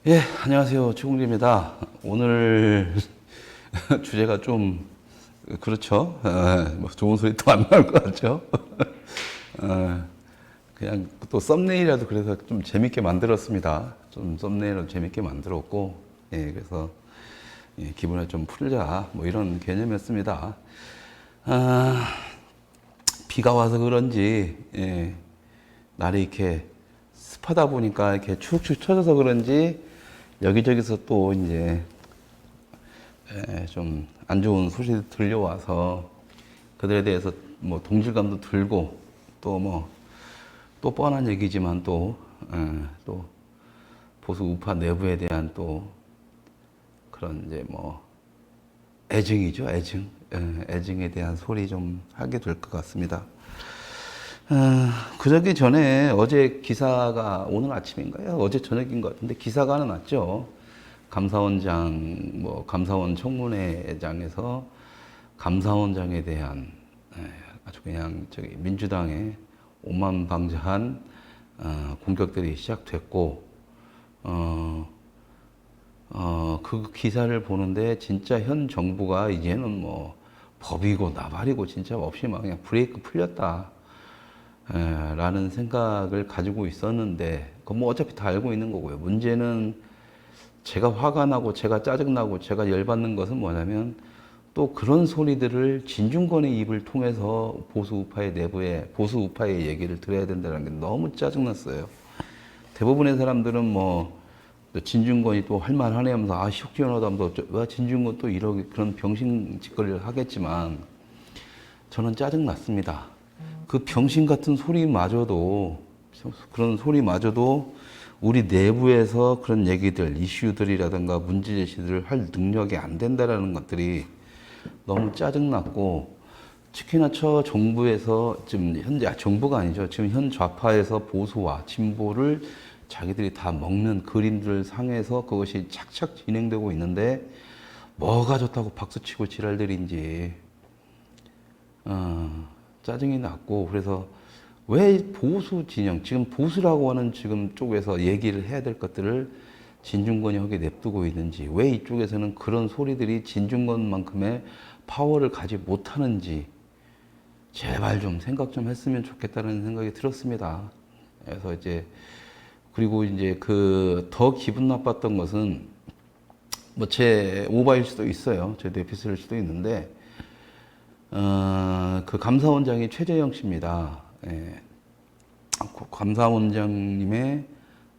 예, 안녕하세요. 최공주입니다. 오늘 주제가 좀 그렇죠. 뭐 좋은 소리 또 안 나올 것 같죠. 그냥 또 썸네일이라도 그래서 좀 재밌게 만들었습니다. 좀 썸네일로 재밌게 만들었고, 예, 그래서 예, 기분을 좀 풀자 뭐 이런 개념이었습니다. 아, 비가 와서 그런지 예, 날이 이렇게 습하다 보니까 이렇게 축축 처져서 그런지 여기저기서 또 이제 좀 안 좋은 소식이 들려와서 그들에 대해서 뭐 동질감도 들고 또 뭐 또 뻔한 얘기지만 또 보수 우파 내부에 대한 또 그런 이제 뭐 애증이죠, 애증. 애증에 대한 소리 좀 하게 될 것 같습니다. 그러기 전에 어제 기사가 오늘 아침인가요? 어제 저녁인 것 같은데 기사가 하나 났죠. 감사원장, 뭐, 감사원 청문회장에서 감사원장에 대한 아주 그냥 저기 민주당의 오만방자한 공격들이 시작됐고, 그 기사를 보는데 진짜 현 정부가 이제는 뭐 법이고 나발이고 진짜 없이 막 그냥 브레이크 풀렸다. 라는 생각을 가지고 있었는데, 그건 뭐 어차피 다 알고 있는 거고요. 문제는 제가 화가 나고 제가 짜증나고 제가 열받는 것은 뭐냐면 또 그런 소리들을 진중권의 입을 통해서 보수 우파의 내부에 보수 우파의 얘기를 들어야 된다는 게 너무 짜증났어요. 대부분의 사람들은 뭐 진중권이 또 할만하네 하면서 아 시원하다 하면서 왜 진중권 또 이런 그런 병신 짓거리를 하겠지만 저는 짜증났습니다. 그 병신 같은 소리마저도 그런 소리마저도 우리 내부에서 그런 얘기들, 이슈들이라든가 문제 제시들을 할 능력이 안 된다라는 것들이 너무 짜증났고 특히나 저 정부에서 지금 현재 정부가 아니죠. 지금 현 좌파에서 보수와 진보를 자기들이 다 먹는 그림들 상에서 그것이 착착 진행되고 있는데 뭐가 좋다고 박수치고 지랄들인지 짜증이 났고 그래서 왜 보수 진영 지금 보수라고 하는 지금 쪽에서 얘기를 해야 될 것들을 진중권이 하게 냅두고 있는지 왜 이쪽에서는 그런 소리들이 진중권만큼의 파워를 가지 못하는지 제발 좀 생각 좀 했으면 좋겠다는 생각이 들었습니다. 그래서 이제 그리고 이제 그 더 기분 나빴던 것은 뭐 제 오바일 수도 있어요. 제 뇌피스일 수도 있는데 그 감사원장이 최재형 씨입니다. 예. 감사원장님의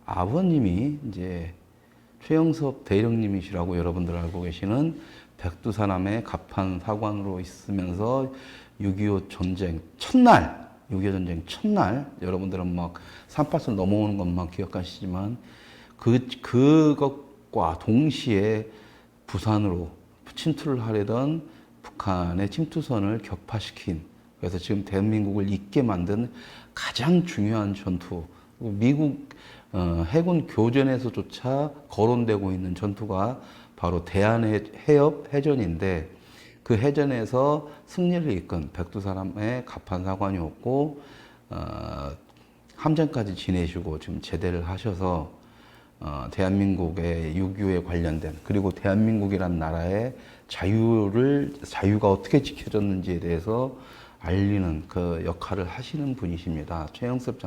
아버님이 이제 최영섭 대령님이시라고 여러분들 알고 계시는 백두산함의 갑판 사관으로 있으면서 6.25 전쟁 첫날, 6.25 전쟁 첫날, 여러분들은 막 38선 넘어오는 것만 기억하시지만 그것과 동시에 부산으로 침투를 하려던 북한의 침투선을 격파시킨 그래서 지금 대한민국을 잊게 만든 가장 중요한 전투 미국 해군 교전에서조차 거론되고 있는 전투가 바로 대한해협 해전인데 그 해전에서 승리를 이끈 백두산함의 갑판사관이었고 함정까지 지내시고 지금 제대를 하셔서 대한민국의 6.25에 관련된 그리고 대한민국이란 나라의 자유가 어떻게 지켜졌는지에 대해서 알리는 그 역할을 하시는 분이십니다. 최영섭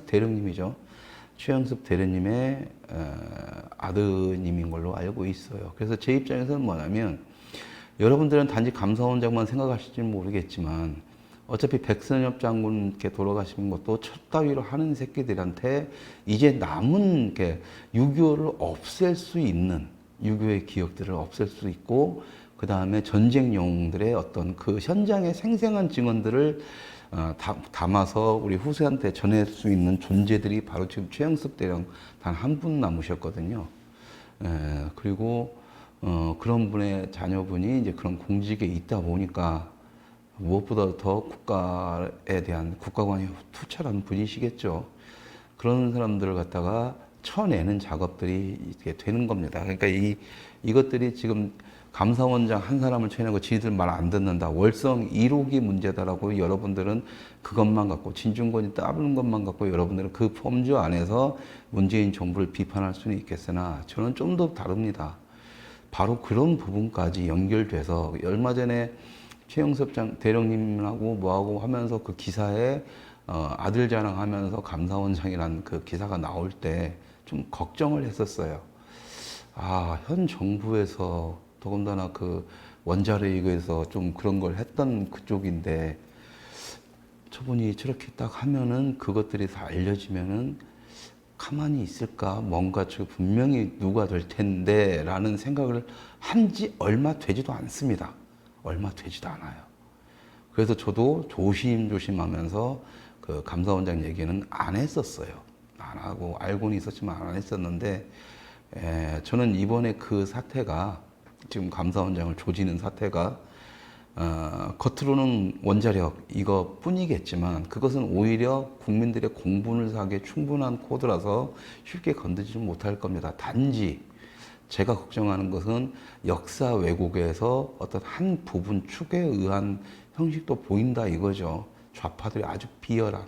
대령님이죠. 최영섭 대령님의 아드님인 걸로 알고 있어요. 그래서 제 입장에서는 뭐냐면 여러분들은 단지 감사원장만 생각하실지는 모르겠지만 어차피 백선엽 장군께 돌아가신 것도 첫 따위로 하는 새끼들한테 이제 남은 게 6.25를 없앨 수 있는 6.25의 기억들을 없앨 수 있고 그 다음에 전쟁 영웅들의 어떤 그 현장의 생생한 증언들을 담아서 우리 후세한테 전할 수 있는 존재들이 바로 지금 최영섭 대령 단 한 분 남으셨거든요. 그리고 그런 분의 자녀분이 이제 그런 공직에 있다 보니까 무엇보다 더 국가에 대한 국가관이 투철한 분이시겠죠. 그런 사람들을 갖다가 쳐내는 작업들이 이렇게 되는 겁니다. 그러니까 이것들이 지금 감사원장 한 사람을 쳐내고 지들 말 안 듣는다. 월성 1호기 문제다라고 여러분들은 그것만 갖고 진중권이 따르는 것만 갖고 여러분들은 그 폼주 안에서 문재인 정부를 비판할 수는 있겠으나 저는 좀 더 다릅니다. 바로 그런 부분까지 연결돼서 얼마 전에 최영섭 대령님하고 뭐하고 하면서 그 기사에 아들 자랑하면서 감사원장이라는 그 기사가 나올 때 좀 걱정을 했었어요. 아, 현 정부에서 더군다나 그 원자력에 의해서 좀 그런 걸 했던 그쪽인데 저분이 저렇게 딱 하면은 그것들이 다 알려지면은 가만히 있을까? 뭔가 저 분명히 누가 될 텐데 라는 생각을 한 지 얼마 되지도 않습니다. 얼마 되지도 않아요. 그래서 저도 조심조심하면서 그 감사원장 얘기는 안 했었어요. 안 하고 알고는 있었지만 안 했었는데 저는 이번에 그 사태가 지금 감사원장을 조지는 사태가 겉으로는 원자력 이거뿐이겠지만 그것은 오히려 국민들의 공분을 사기에 충분한 코드라서 쉽게 건드리지 못할 겁니다. 단지 제가 걱정하는 것은 역사 왜곡에서 어떤 한 부분 축에 의한 형식도 보인다 이거죠. 좌파들이 아주 비열한.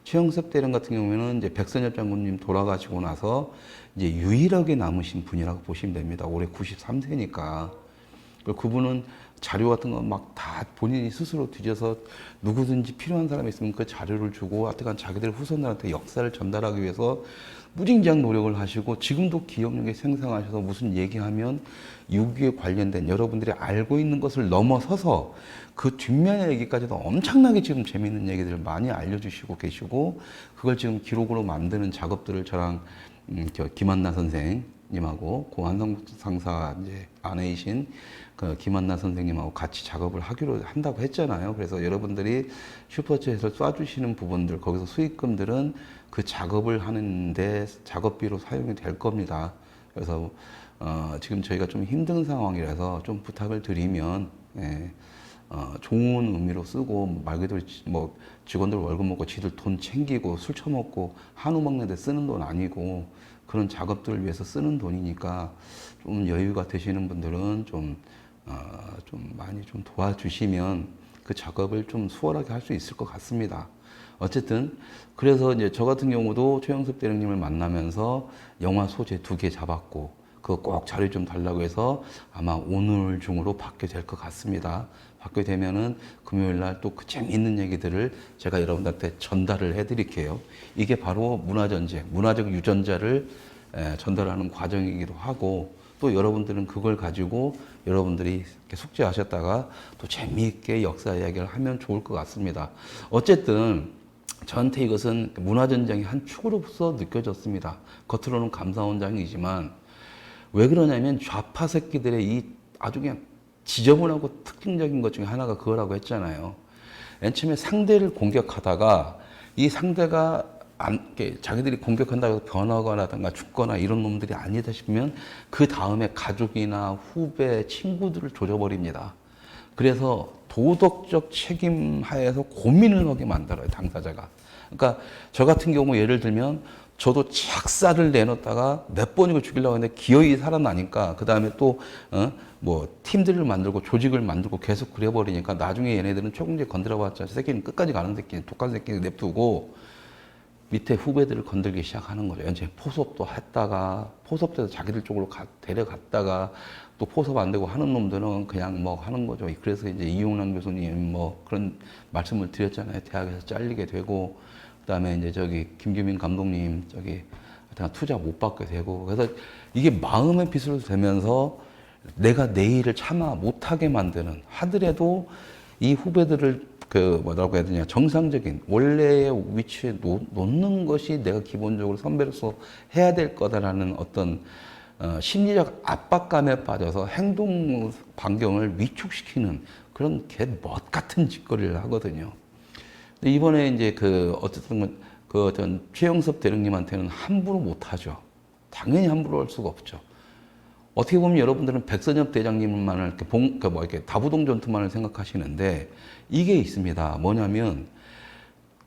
최영섭 대령 같은 경우에는 이제 백선엽 장군님 돌아가시고 나서 이제 유일하게 남으신 분이라고 보시면 됩니다. 올해 93세니까. 그분은 자료 같은 거 막 다 본인이 스스로 뒤져서 누구든지 필요한 사람이 있으면 그 자료를 주고 하여튼 자기들 후손들한테 역사를 전달하기 위해서 무진장 노력을 하시고 지금도 기억력이 생생하셔서 무슨 얘기하면 6.25에 관련된 여러분들이 알고 있는 것을 넘어서서 그 뒷면의 얘기까지도 엄청나게 지금 재미있는 얘기들을 많이 알려주시고 계시고 그걸 지금 기록으로 만드는 작업들을 저랑 김한나 선생님하고 고 한성 상사 이제 아내이신 그 김한나 선생님하고 같이 작업을 하기로 한다고 했잖아요. 그래서 여러분들이 슈퍼챗에서 쏴주시는 부분들 거기서 수익금들은 그 작업을 하는데 작업비로 사용이 될 겁니다. 그래서 지금 저희가 좀 힘든 상황이라서 좀 부탁을 드리면 좋은 의미로 쓰고 말 그대로 뭐 직원들 월급 먹고 지들 돈 챙기고 술 처먹고 한우 먹는데 쓰는 돈 아니고 그런 작업들을 위해서 쓰는 돈이니까 좀 여유가 되시는 분들은 좀 많이 좀 도와주시면 그 작업을 좀 수월하게 할 수 있을 것 같습니다. 어쨌든 그래서 이제 저 같은 경우도 최영섭 대령님을 만나면서 영화 소재 2개 잡았고 그거 꼭 자료 좀 달라고 해서 아마 오늘 중으로 받게 될 것 같습니다. 받게 되면은 금요일 날 또 그 재미있는 얘기들을 제가 여러분들한테 전달을 해드릴게요. 이게 바로 문화전쟁, 문화적 유전자를 전달하는 과정이기도 하고 또 여러분들은 그걸 가지고 여러분들이 이렇게 숙제하셨다가 또 재미있게 역사 이야기를 하면 좋을 것 같습니다. 어쨌든 저한테 이것은 문화전쟁의 한 축으로서 느껴졌습니다. 겉으로는 감사원장이지만 왜 그러냐면 좌파 새끼들의 이 아주 그냥 지저분하고 특징적인 것 중에 하나가 그거라고 했잖아요. 맨 처음에 상대를 공격하다가 이 상대가 자기들이 공격한다고 해서 변하거나든가 죽거나 이런 놈들이 아니다 싶으면 그 다음에 가족이나 후배, 친구들을 조져버립니다. 그래서 도덕적 책임 하에서 고민을 하게 만들어요, 당사자가. 그러니까 저 같은 경우 예를 들면 저도 착사를 내놓다가 몇 번이고 죽이려고 했는데 기어이 살아나니까 그 다음에 또 뭐 팀들을 만들고 조직을 만들고 계속 그래버리니까 나중에 얘네들은 최공재 건드려봤자 저 새끼는 끝까지 가는 새끼는 독한 새끼는 냅두고 밑에 후배들을 건들기 시작하는 거죠. 이제 포섭도 했다가 포섭돼서 자기들 쪽으로 데려갔다가 또 포섭 안 되고 하는 놈들은 그냥 뭐 하는 거죠. 그래서 이제 이용남 교수님 뭐 그런 말씀을 드렸잖아요. 대학에서 잘리게 되고 그다음에 이제 저기 김규민 감독님 저기 투자 못 받게 되고 그래서 이게 마음의 빚으로 되면서 내가 내일을 차마 못하게 만드는 하더라도 이 후배들을 그 뭐라고 해야 되냐 정상적인 원래의 위치에 놓는 것이 내가 기본적으로 선배로서 해야 될 거다라는 어떤 심리적 압박감에 빠져서 행동 반경을 위축시키는 그런 개멋 같은 짓거리를 하거든요. 근데 이번에 이제 그 어쨌든 그 어떤 최영섭 대령님한테는 함부로 못하죠. 당연히 함부로 할 수가 없죠. 어떻게 보면 여러분들은 백선엽 대장님만을 이렇게 다부동 전투만을 생각하시는데 이게 있습니다. 뭐냐면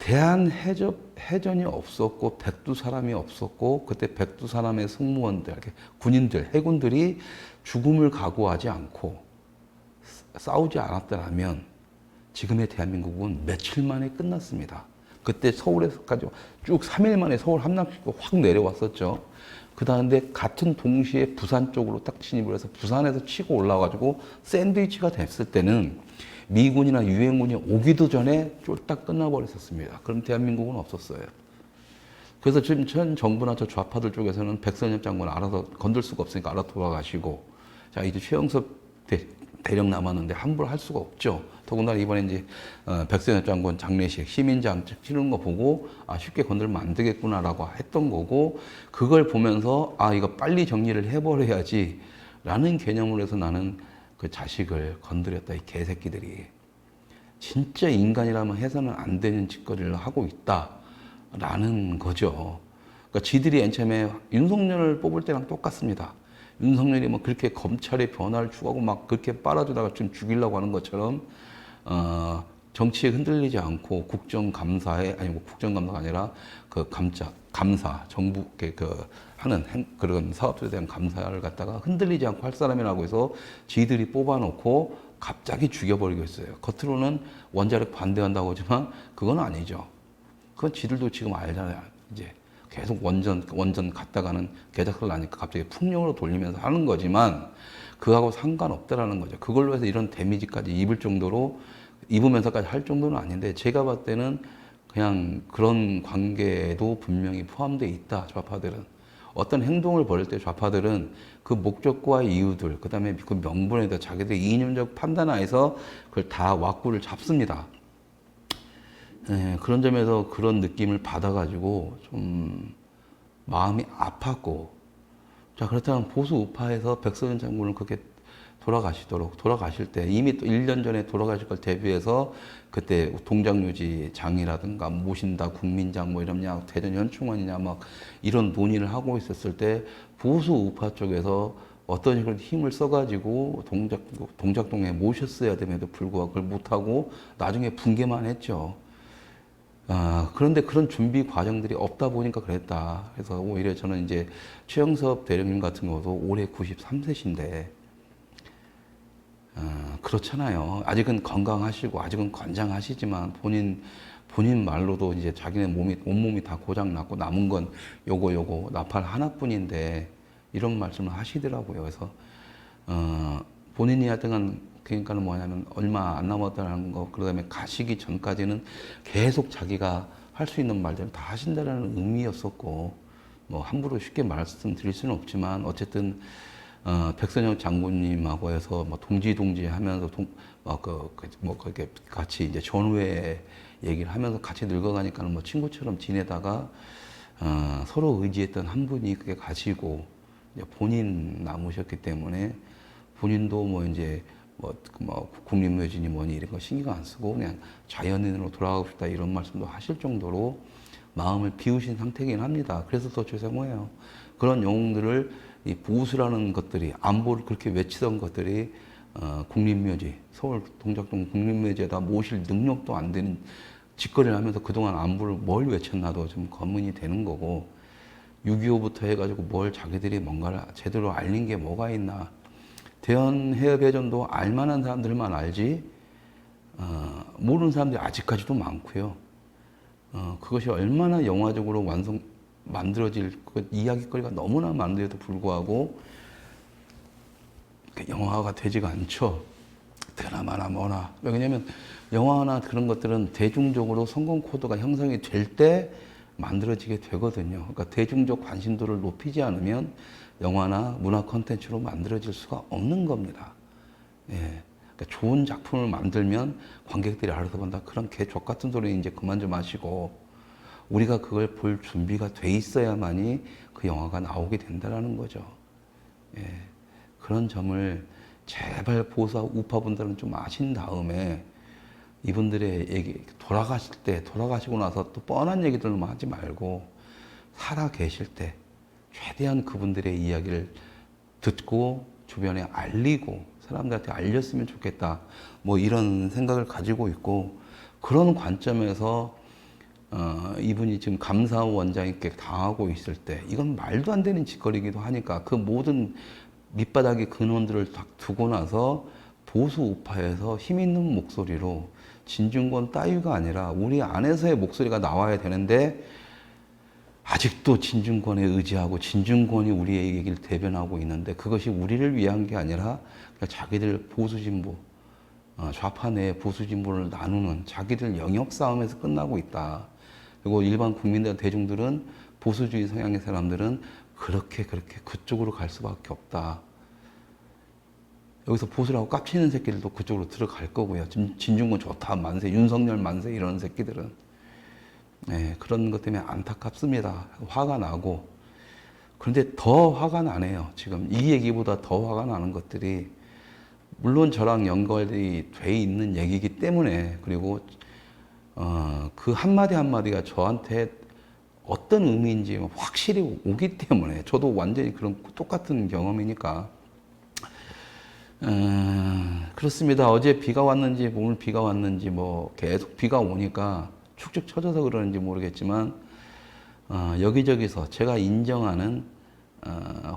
해전이 없었고 백두사람이 없었고 그때 백두사람의 승무원들, 군인들, 해군들이 죽음을 각오하지 않고 싸우지 않았더라면 지금의 대한민국은 며칠 만에 끝났습니다. 그때 서울에서까지 쭉 3일 만에 서울 함락시키고 확 내려왔었죠. 그 다음에 같은 동시에 부산 쪽으로 딱 진입을 해서 부산에서 치고 올라와가지고 샌드위치가 됐을 때는 미군이나 유엔군이 오기도 전에 쫄딱 끝나버렸었습니다. 그럼 대한민국은 없었어요. 그래서 지금 전 정부나 저 좌파들 쪽에서는 백선엽 장군 알아서 건들 수가 없으니까 알아 돌아가시고, 자 이제 최영섭 대령 남았는데 함부로 할 수가 없죠. 더군다나 이번에 이제 백선엽 장군 장례식 시민장 치르는 거 보고 아 쉽게 건들면 안 되겠구나라고 했던 거고, 그걸 보면서 아 이거 빨리 정리를 해버려야지라는 개념으로 해서 나는 그 자식을 건드렸다. 이 개새끼들이 진짜 인간이라면 해서는 안 되는 짓거리를 하고 있다라는 거죠. 그러니까 지들이 맨 처음에 윤석열을 뽑을 때랑 똑같습니다. 윤석열이 뭐 그렇게 검찰의 변화를 추구하고 막 그렇게 빨아주다가 좀 죽이려고 하는 것처럼 정치에 흔들리지 않고 국정감사에 아니고 국정감사가 아니라 그 감사 정부 하는 그런 사업들에 대한 감사를 갖다가 흔들리지 않고 할 사람이라고 해서 지들이 뽑아놓고 갑자기 죽여버리고 있어요. 겉으로는 원자력 반대한다고 하지만 그건 아니죠. 그건 지들도 지금 알잖아요. 이제 계속 원전 갔다가는 개작설 나니까 갑자기 풍력으로 돌리면서 하는 거지만 그거하고 상관없다라는 거죠. 그걸로 해서 이런 데미지까지 입으면서까지 할 정도는 아닌데, 제가 봤을 때는 그냥 그런 관계도 분명히 포함되어 있다. 좌파들은 어떤 행동을 벌일 때 좌파들은 그 목적과 이유들, 그 다음에 그 명분에 대해 자기들의 이념적 판단하에서 그걸 다 왁구를 잡습니다. 그런 점에서 그런 느낌을 받아가지고 좀 마음이 아팠고, 자 그렇다면 보수 우파에서 백선현 장군을 그렇게 돌아가실 때 이미 또 1년 전에 돌아가실 걸 대비해서 그때 동장유지 장이라든가 모신다 국민장 뭐 이러냐 대전 현충원이냐 막 이런 논의를 하고 있었을 때 보수 우파 쪽에서 어떤 식으로 힘을 써가지고 동작동에 모셨어야 됨에도 불구하고 그걸 못하고 나중에 붕괴만 했죠. 그런데 그런 준비 과정들이 없다 보니까 그랬다. 그래서 오히려 저는 이제 최영섭 대령님 같은 경우도 올해 93세신데, 그렇잖아요. 아직은 건강하시고, 아직은 건장하시지만, 본인 말로도 이제 자기네 온몸이 다 고장났고, 남은 건 요거, 나팔 하나뿐인데, 이런 말씀을 하시더라고요. 그래서, 본인이 하여튼 그러니까는 뭐냐면 얼마 안 남았다는 거, 그 다음에 가시기 전까지는 계속 자기가 할 수 있는 말들을 다 하신다는 의미였었고, 뭐 함부로 쉽게 말씀드릴 수는 없지만 어쨌든 백선영 장군님하고 해서 뭐 동지 하면서 그렇게 같이 이제 전후에 얘기를 하면서 같이 늙어가니까는 뭐 친구처럼 지내다가 서로 의지했던 한 분이 그게 가시고 이제 본인 남으셨기 때문에 본인도 뭐 이제 뭐 국립묘지니 뭐니 이런 거 신경 안 쓰고 그냥 자연인으로 돌아가고 싶다 이런 말씀도 하실 정도로 마음을 비우신 상태이긴 합니다. 그래서 더 죄송해요. 그런 영웅들을 이 보수라는 것들이 안보를 그렇게 외치던 것들이 국립묘지 서울 동작동 국립묘지에다 모실 능력도 안 되는 짓거리를 하면서 그동안 안보를 뭘 외쳤나도 좀 검문이 되는 거고, 6.25부터 해가지고 뭘 자기들이 뭔가를 제대로 알린 게 뭐가 있나. 대연 해협해전도 알만한 사람들만 알지 모르는 사람들이 아직까지도 많고요. 그것이 얼마나 영화적으로 만들어질 그 이야기거리가 너무나 많은데도 불구하고 영화가 되지가 않죠. 드라마나 뭐나. 왜냐면 영화나 그런 것들은 대중적으로 성공 코드가 형성이 될 때 만들어지게 되거든요. 그러니까 대중적 관심도를 높이지 않으면 영화나 문화 콘텐츠로 만들어질 수가 없는 겁니다. 예. 그러니까 좋은 작품을 만들면 관객들이 알아서 본다. 그런 개족 같은 소리 이제 그만 좀 하시고, 우리가 그걸 볼 준비가 돼 있어야만이 그 영화가 나오게 된다는 거죠. 예. 그런 점을 제발 보수 우파분들은 좀 아신 다음에 이분들의 얘기, 돌아가시고 나서 또 뻔한 얘기들만 하지 말고 살아 계실 때 최대한 그분들의 이야기를 듣고 주변에 알리고 사람들한테 알렸으면 좋겠다. 뭐 이런 생각을 가지고 있고, 그런 관점에서 이분이 지금 감사원장님께 당하고 있을 때 이건 말도 안 되는 짓거리기도 하니까 그 모든 밑바닥의 근원들을 딱 두고 나서 보수 우파에서 힘 있는 목소리로 진중권 따위가 아니라 우리 안에서의 목소리가 나와야 되는데 아직도 진중권에 의지하고 진중권이 우리의 얘기를 대변하고 있는데 그것이 우리를 위한 게 아니라 그냥 자기들 보수진보, 좌파 내 보수진보를 나누는 자기들 영역 싸움에서 끝나고 있다. 그리고 일반 국민들, 대중들은 보수주의 성향의 사람들은 그렇게 그쪽으로 갈 수밖에 없다. 여기서 보수라고 깝치는 새끼들도 그쪽으로 들어갈 거고요. 진중권 좋다, 만세, 윤석열 만세 이런 새끼들은. 네, 그런 것 때문에 안타깝습니다. 화가 나고. 그런데 더 화가 나네요. 지금 이 얘기보다 더 화가 나는 것들이 물론 저랑 연결이 돼 있는 얘기이기 때문에 그리고 그 한마디 한마디가 저한테 어떤 의미인지 확실히 오기 때문에 저도 완전히 그런 똑같은 경험이니까 그렇습니다. 어제 비가 왔는지 오늘 비가 왔는지 뭐 계속 비가 오니까 축축 처져서 그러는지 모르겠지만 여기저기서 제가 인정하는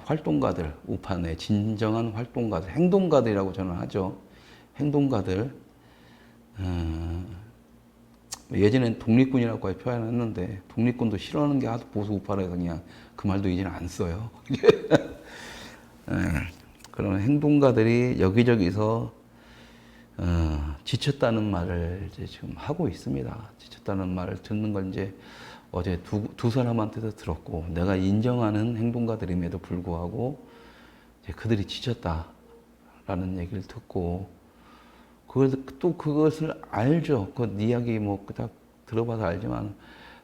활동가들, 우판의 진정한 활동가들, 행동가들이라고 저는 하죠. 행동가들 예전엔 독립군이라고 표현했는데 독립군도 싫어하는 게 하도 보수 우파라서 그냥 그 말도 이제는 안 써요. 그런 행동가들이 여기저기서 지쳤다는 말을 이제 지금 하고 있습니다. 지쳤다는 말을 듣는 걸 이제 어제 두 사람한테도 들었고 내가 인정하는 행동가들임에도 불구하고 이제 그들이 지쳤다라는 얘기를 듣고 그것을 알죠. 그 이야기 뭐 딱 들어봐서 알지만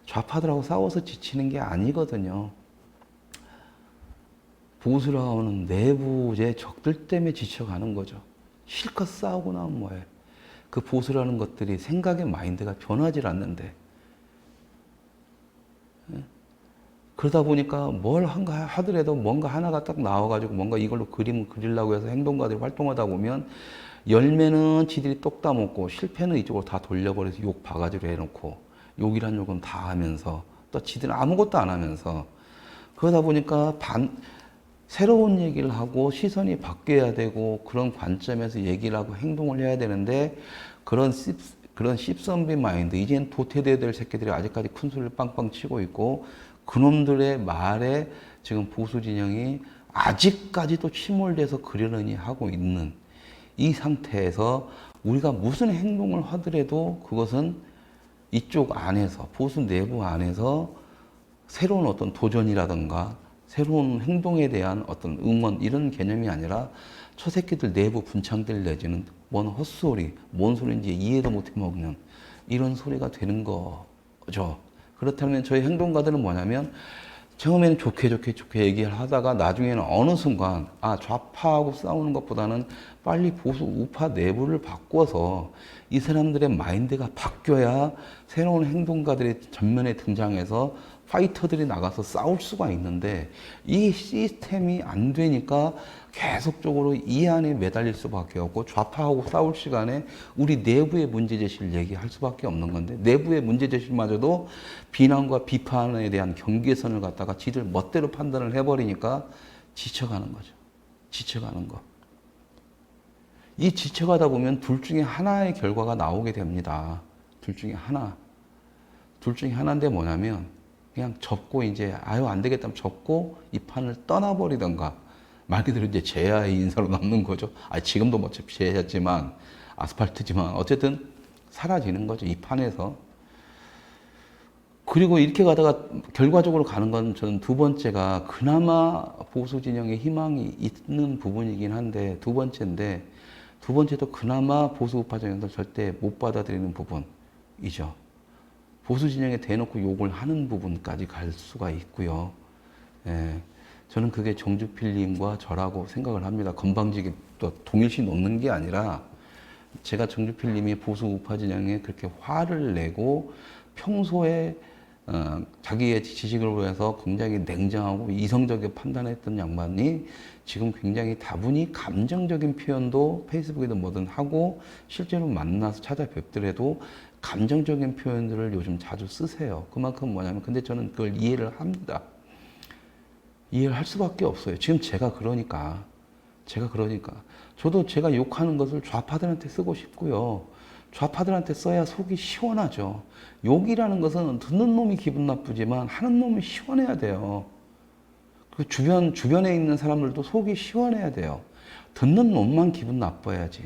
좌파들하고 싸워서 지치는 게 아니거든요. 보수라고는 내부의 적들 때문에 지쳐가는 거죠. 실컷 싸우고 나면 뭐해. 그 보수라는 것들이 생각의 마인드가 변하질 않는데. 그러다 보니까 뭘 하더라도 뭔가 하나가 딱 나와가지고 뭔가 이걸로 그림을 그리려고 해서 행동가들이 활동하다 보면 열매는 지들이 똑 따먹고 실패는 이쪽으로 다 돌려버려서 욕 바가지로 해놓고 욕이란 욕은 다 하면서 또 지들은 아무것도 안 하면서 그러다 보니까 새로운 얘기를 하고 시선이 바뀌어야 되고 그런 관점에서 얘기를 하고 행동을 해야 되는데 그런 씹선비 마인드 이젠 도태돼야 될 새끼들이 아직까지 큰 소리를 빵빵 치고 있고 그놈들의 말에 지금 보수 진영이 아직까지도 침몰돼서 그러려니 하고 있는 이 상태에서 우리가 무슨 행동을 하더라도 그것은 이쪽 안에서 보수 내부 안에서 새로운 어떤 도전이라든가 새로운 행동에 대한 어떤 응원 이런 개념이 아니라 저 새끼들 내부 분창들 내지는 뭔 헛소리, 뭔 소리인지 이해도 못 해먹는 이런 소리가 되는 거죠. 그렇다면 저희 행동가들은 뭐냐면 처음에는 좋게 얘기를 하다가 나중에는 어느 순간 좌파하고 싸우는 것보다는 빨리 보수 우파 내부를 바꿔서 이 사람들의 마인드가 바뀌어야 새로운 행동가들이 전면에 등장해서 파이터들이 나가서 싸울 수가 있는데 이 시스템이 안 되니까 계속적으로 이 안에 매달릴 수밖에 없고 좌파하고 싸울 시간에 우리 내부의 문제제시를 얘기할 수밖에 없는 건데 내부의 문제제시마저도 비난과 비판에 대한 경계선을 갖다가 지들 멋대로 판단을 해버리니까 지쳐가는 거죠. 지쳐가는 거. 이 지쳐가다 보면 둘 중에 하나의 결과가 나오게 됩니다. 둘 중에 하나. 둘 중에 하나인데 뭐냐면 그냥 접고 이제 안 되겠다면 접고 이 판을 떠나버리던가 말 그대로 이제 제야의 인사로 남는 거죠. 지금도 뭐 제야지만 아스팔트지만 어쨌든 사라지는 거죠. 이 판에서. 그리고 이렇게 가다가 결과적으로 가는 건 저는 두 번째가 그나마 보수 진영에 희망이 있는 부분이긴 한데 두 번째도 그나마 보수 우파 정연들 절대 못 받아들이는 부분이죠. 보수 진영에 대놓고 욕을 하는 부분까지 갈 수가 있고요. 저는 그게 정주필님과 저라고 생각을 합니다. 건방지게 또 동일시 놓는 게 아니라 제가 정주필님이 보수 우파 진영에 그렇게 화를 내고 평소에 자기의 지식을 위해서 굉장히 냉정하고 이성적인 판단했던 양반이 지금 굉장히 다분히 감정적인 표현도 페이스북이든 뭐든 하고 실제로 만나서 찾아뵙더라도 감정적인 표현들을 요즘 자주 쓰세요. 그만큼 뭐냐면 근데 저는 그걸 이해를 합니다. 이해를 할 수밖에 없어요. 지금 제가 그러니까 저도 제가 욕하는 것을 좌파들한테 쓰고 싶고요. 좌파들한테 써야 속이 시원하죠. 욕이라는 것은 듣는 놈이 기분 나쁘지만 하는 놈이 시원해야 돼요. 그 주변에 있는 사람들도 속이 시원해야 돼요. 듣는 놈만 기분 나빠야지.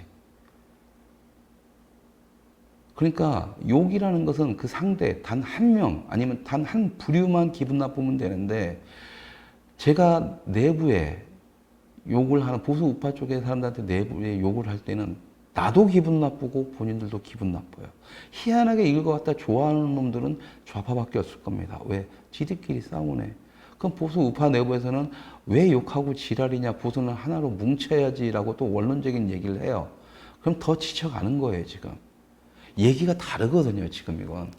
그러니까 욕이라는 것은 그 상대 단 한 명 아니면 단 한 부류만 기분 나쁘면 되는데 제가 내부에 욕을 하는 보수 우파 쪽의 사람들한테 내부에 욕을 할 때는 나도 기분 나쁘고 본인들도 기분 나빠요. 희한하게 이걸 갖다 좋아하는 놈들은 좌파밖에 없을 겁니다. 왜? 지들끼리 싸우네. 그럼 보수 우파 내부에서는 왜 욕하고 지랄이냐, 보수는 하나로 뭉쳐야지라고 또 원론적인 얘기를 해요. 그럼 더 지쳐가는 거예요, 지금. 얘기가 다르거든요, 지금 이건.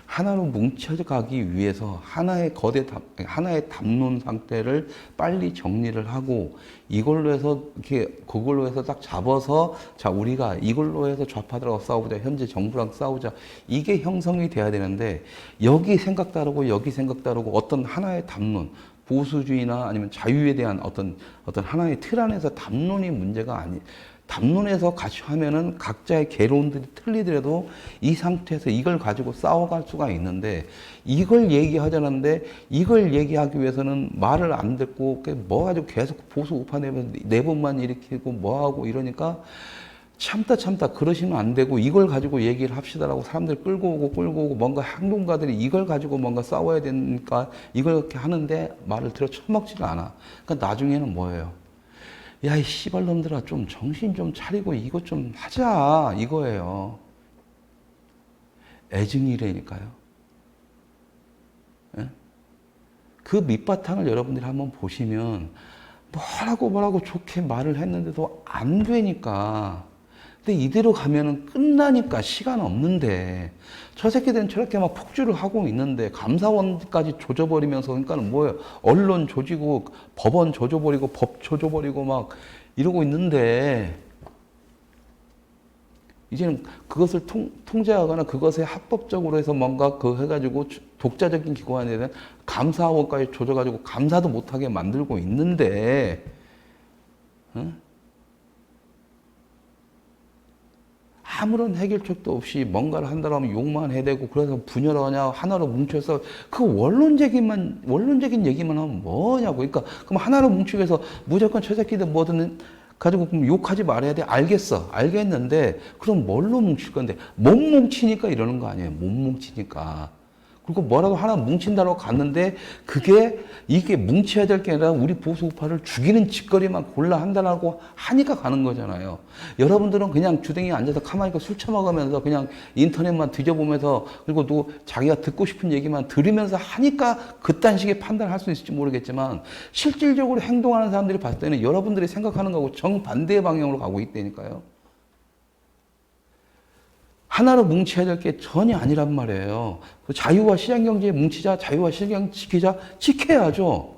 하나로 뭉쳐가기 위해서 하나의 담론 상태를 빨리 정리를 하고 이걸로 해서 이렇게 그걸로 해서 딱 잡아서 자 우리가 이걸로 해서 좌파들하고 싸우자 현재 정부랑 싸우자 이게 형성이 돼야 되는데 여기 생각 다르고 여기 생각 다르고 어떤 하나의 담론 보수주의나 아니면 자유에 대한 어떤 하나의 틀 안에서 담론이 문제가 담론에서 같이 하면은 각자의 개론들이 틀리더라도 이 상태에서 이걸 가지고 싸워갈 수가 있는데 이걸 얘기하자는데 이걸 얘기하기 위해서는 말을 안 듣고 뭐 가지고 계속 보수 우파 내분만 일으키고 뭐 하고 이러니까 참다 그러시면 안 되고 이걸 가지고 얘기를 합시다라고 사람들 끌고 오고 뭔가 행동가들이 이걸 가지고 뭔가 싸워야 되니까 이걸 그렇게 하는데 말을 들어 처먹지를 않아. 그러니까 나중에는 뭐예요? 야, 이 씨발놈들아, 좀 정신 좀 차리고 이것 좀 하자. 이거예요. 애증이라니까요. 예? 그 밑바탕을 여러분들이 한번 보시면 뭐라고 좋게 말을 했는데도 안 되니까. 근데 이대로 가면은 끝나니까 시간 없는데 저 새끼들은 저렇게 막 폭주를 하고 있는데 감사원까지 조져버리면서 그러니까는 뭐예요? 언론 조지고 법원 조져버리고 법 조져버리고 막 이러고 있는데 이제는 그것을 통제하거나 그것에 합법적으로 해서 뭔가 해가지고 독자적인 기관에 대한 감사원까지 조져가지고 감사도 못하게 만들고 있는데 응? 아무런 해결책도 없이 뭔가를 한다고 하면 욕만 해대고 그래서 분열하냐 하나로 뭉쳐서 그 원론적인 얘기만 하면 뭐냐고. 그러니까 그럼 하나로 뭉치기 위해서 무조건 저 새끼들 뭐든 가지고 그럼 욕하지 말아야 돼. 알겠어. 알겠는데 그럼 뭘로 뭉칠 건데 못 뭉치니까 이러는 거 아니에요. 못 뭉치니까. 그리고 뭐라도 하나 뭉친다고 갔는데 이게 뭉쳐야 될 게 아니라 우리 보수 우파를 죽이는 짓거리만 골라 한다라고 하니까 가는 거잖아요. 여러분들은 그냥 주댕이에 앉아서 가만히 술 처먹으면서 그냥 인터넷만 뒤져보면서 그리고 또 자기가 듣고 싶은 얘기만 들으면서 하니까 그딴 식의 판단을 할 수 있을지 모르겠지만 실질적으로 행동하는 사람들이 봤을 때는 여러분들이 생각하는 거하고 정반대의 방향으로 가고 있다니까요. 하나로 뭉쳐야 될 게 전혀 아니란 말이에요. 자유와 시장경제에 뭉치자, 자유와 시장 지키자, 지켜야죠.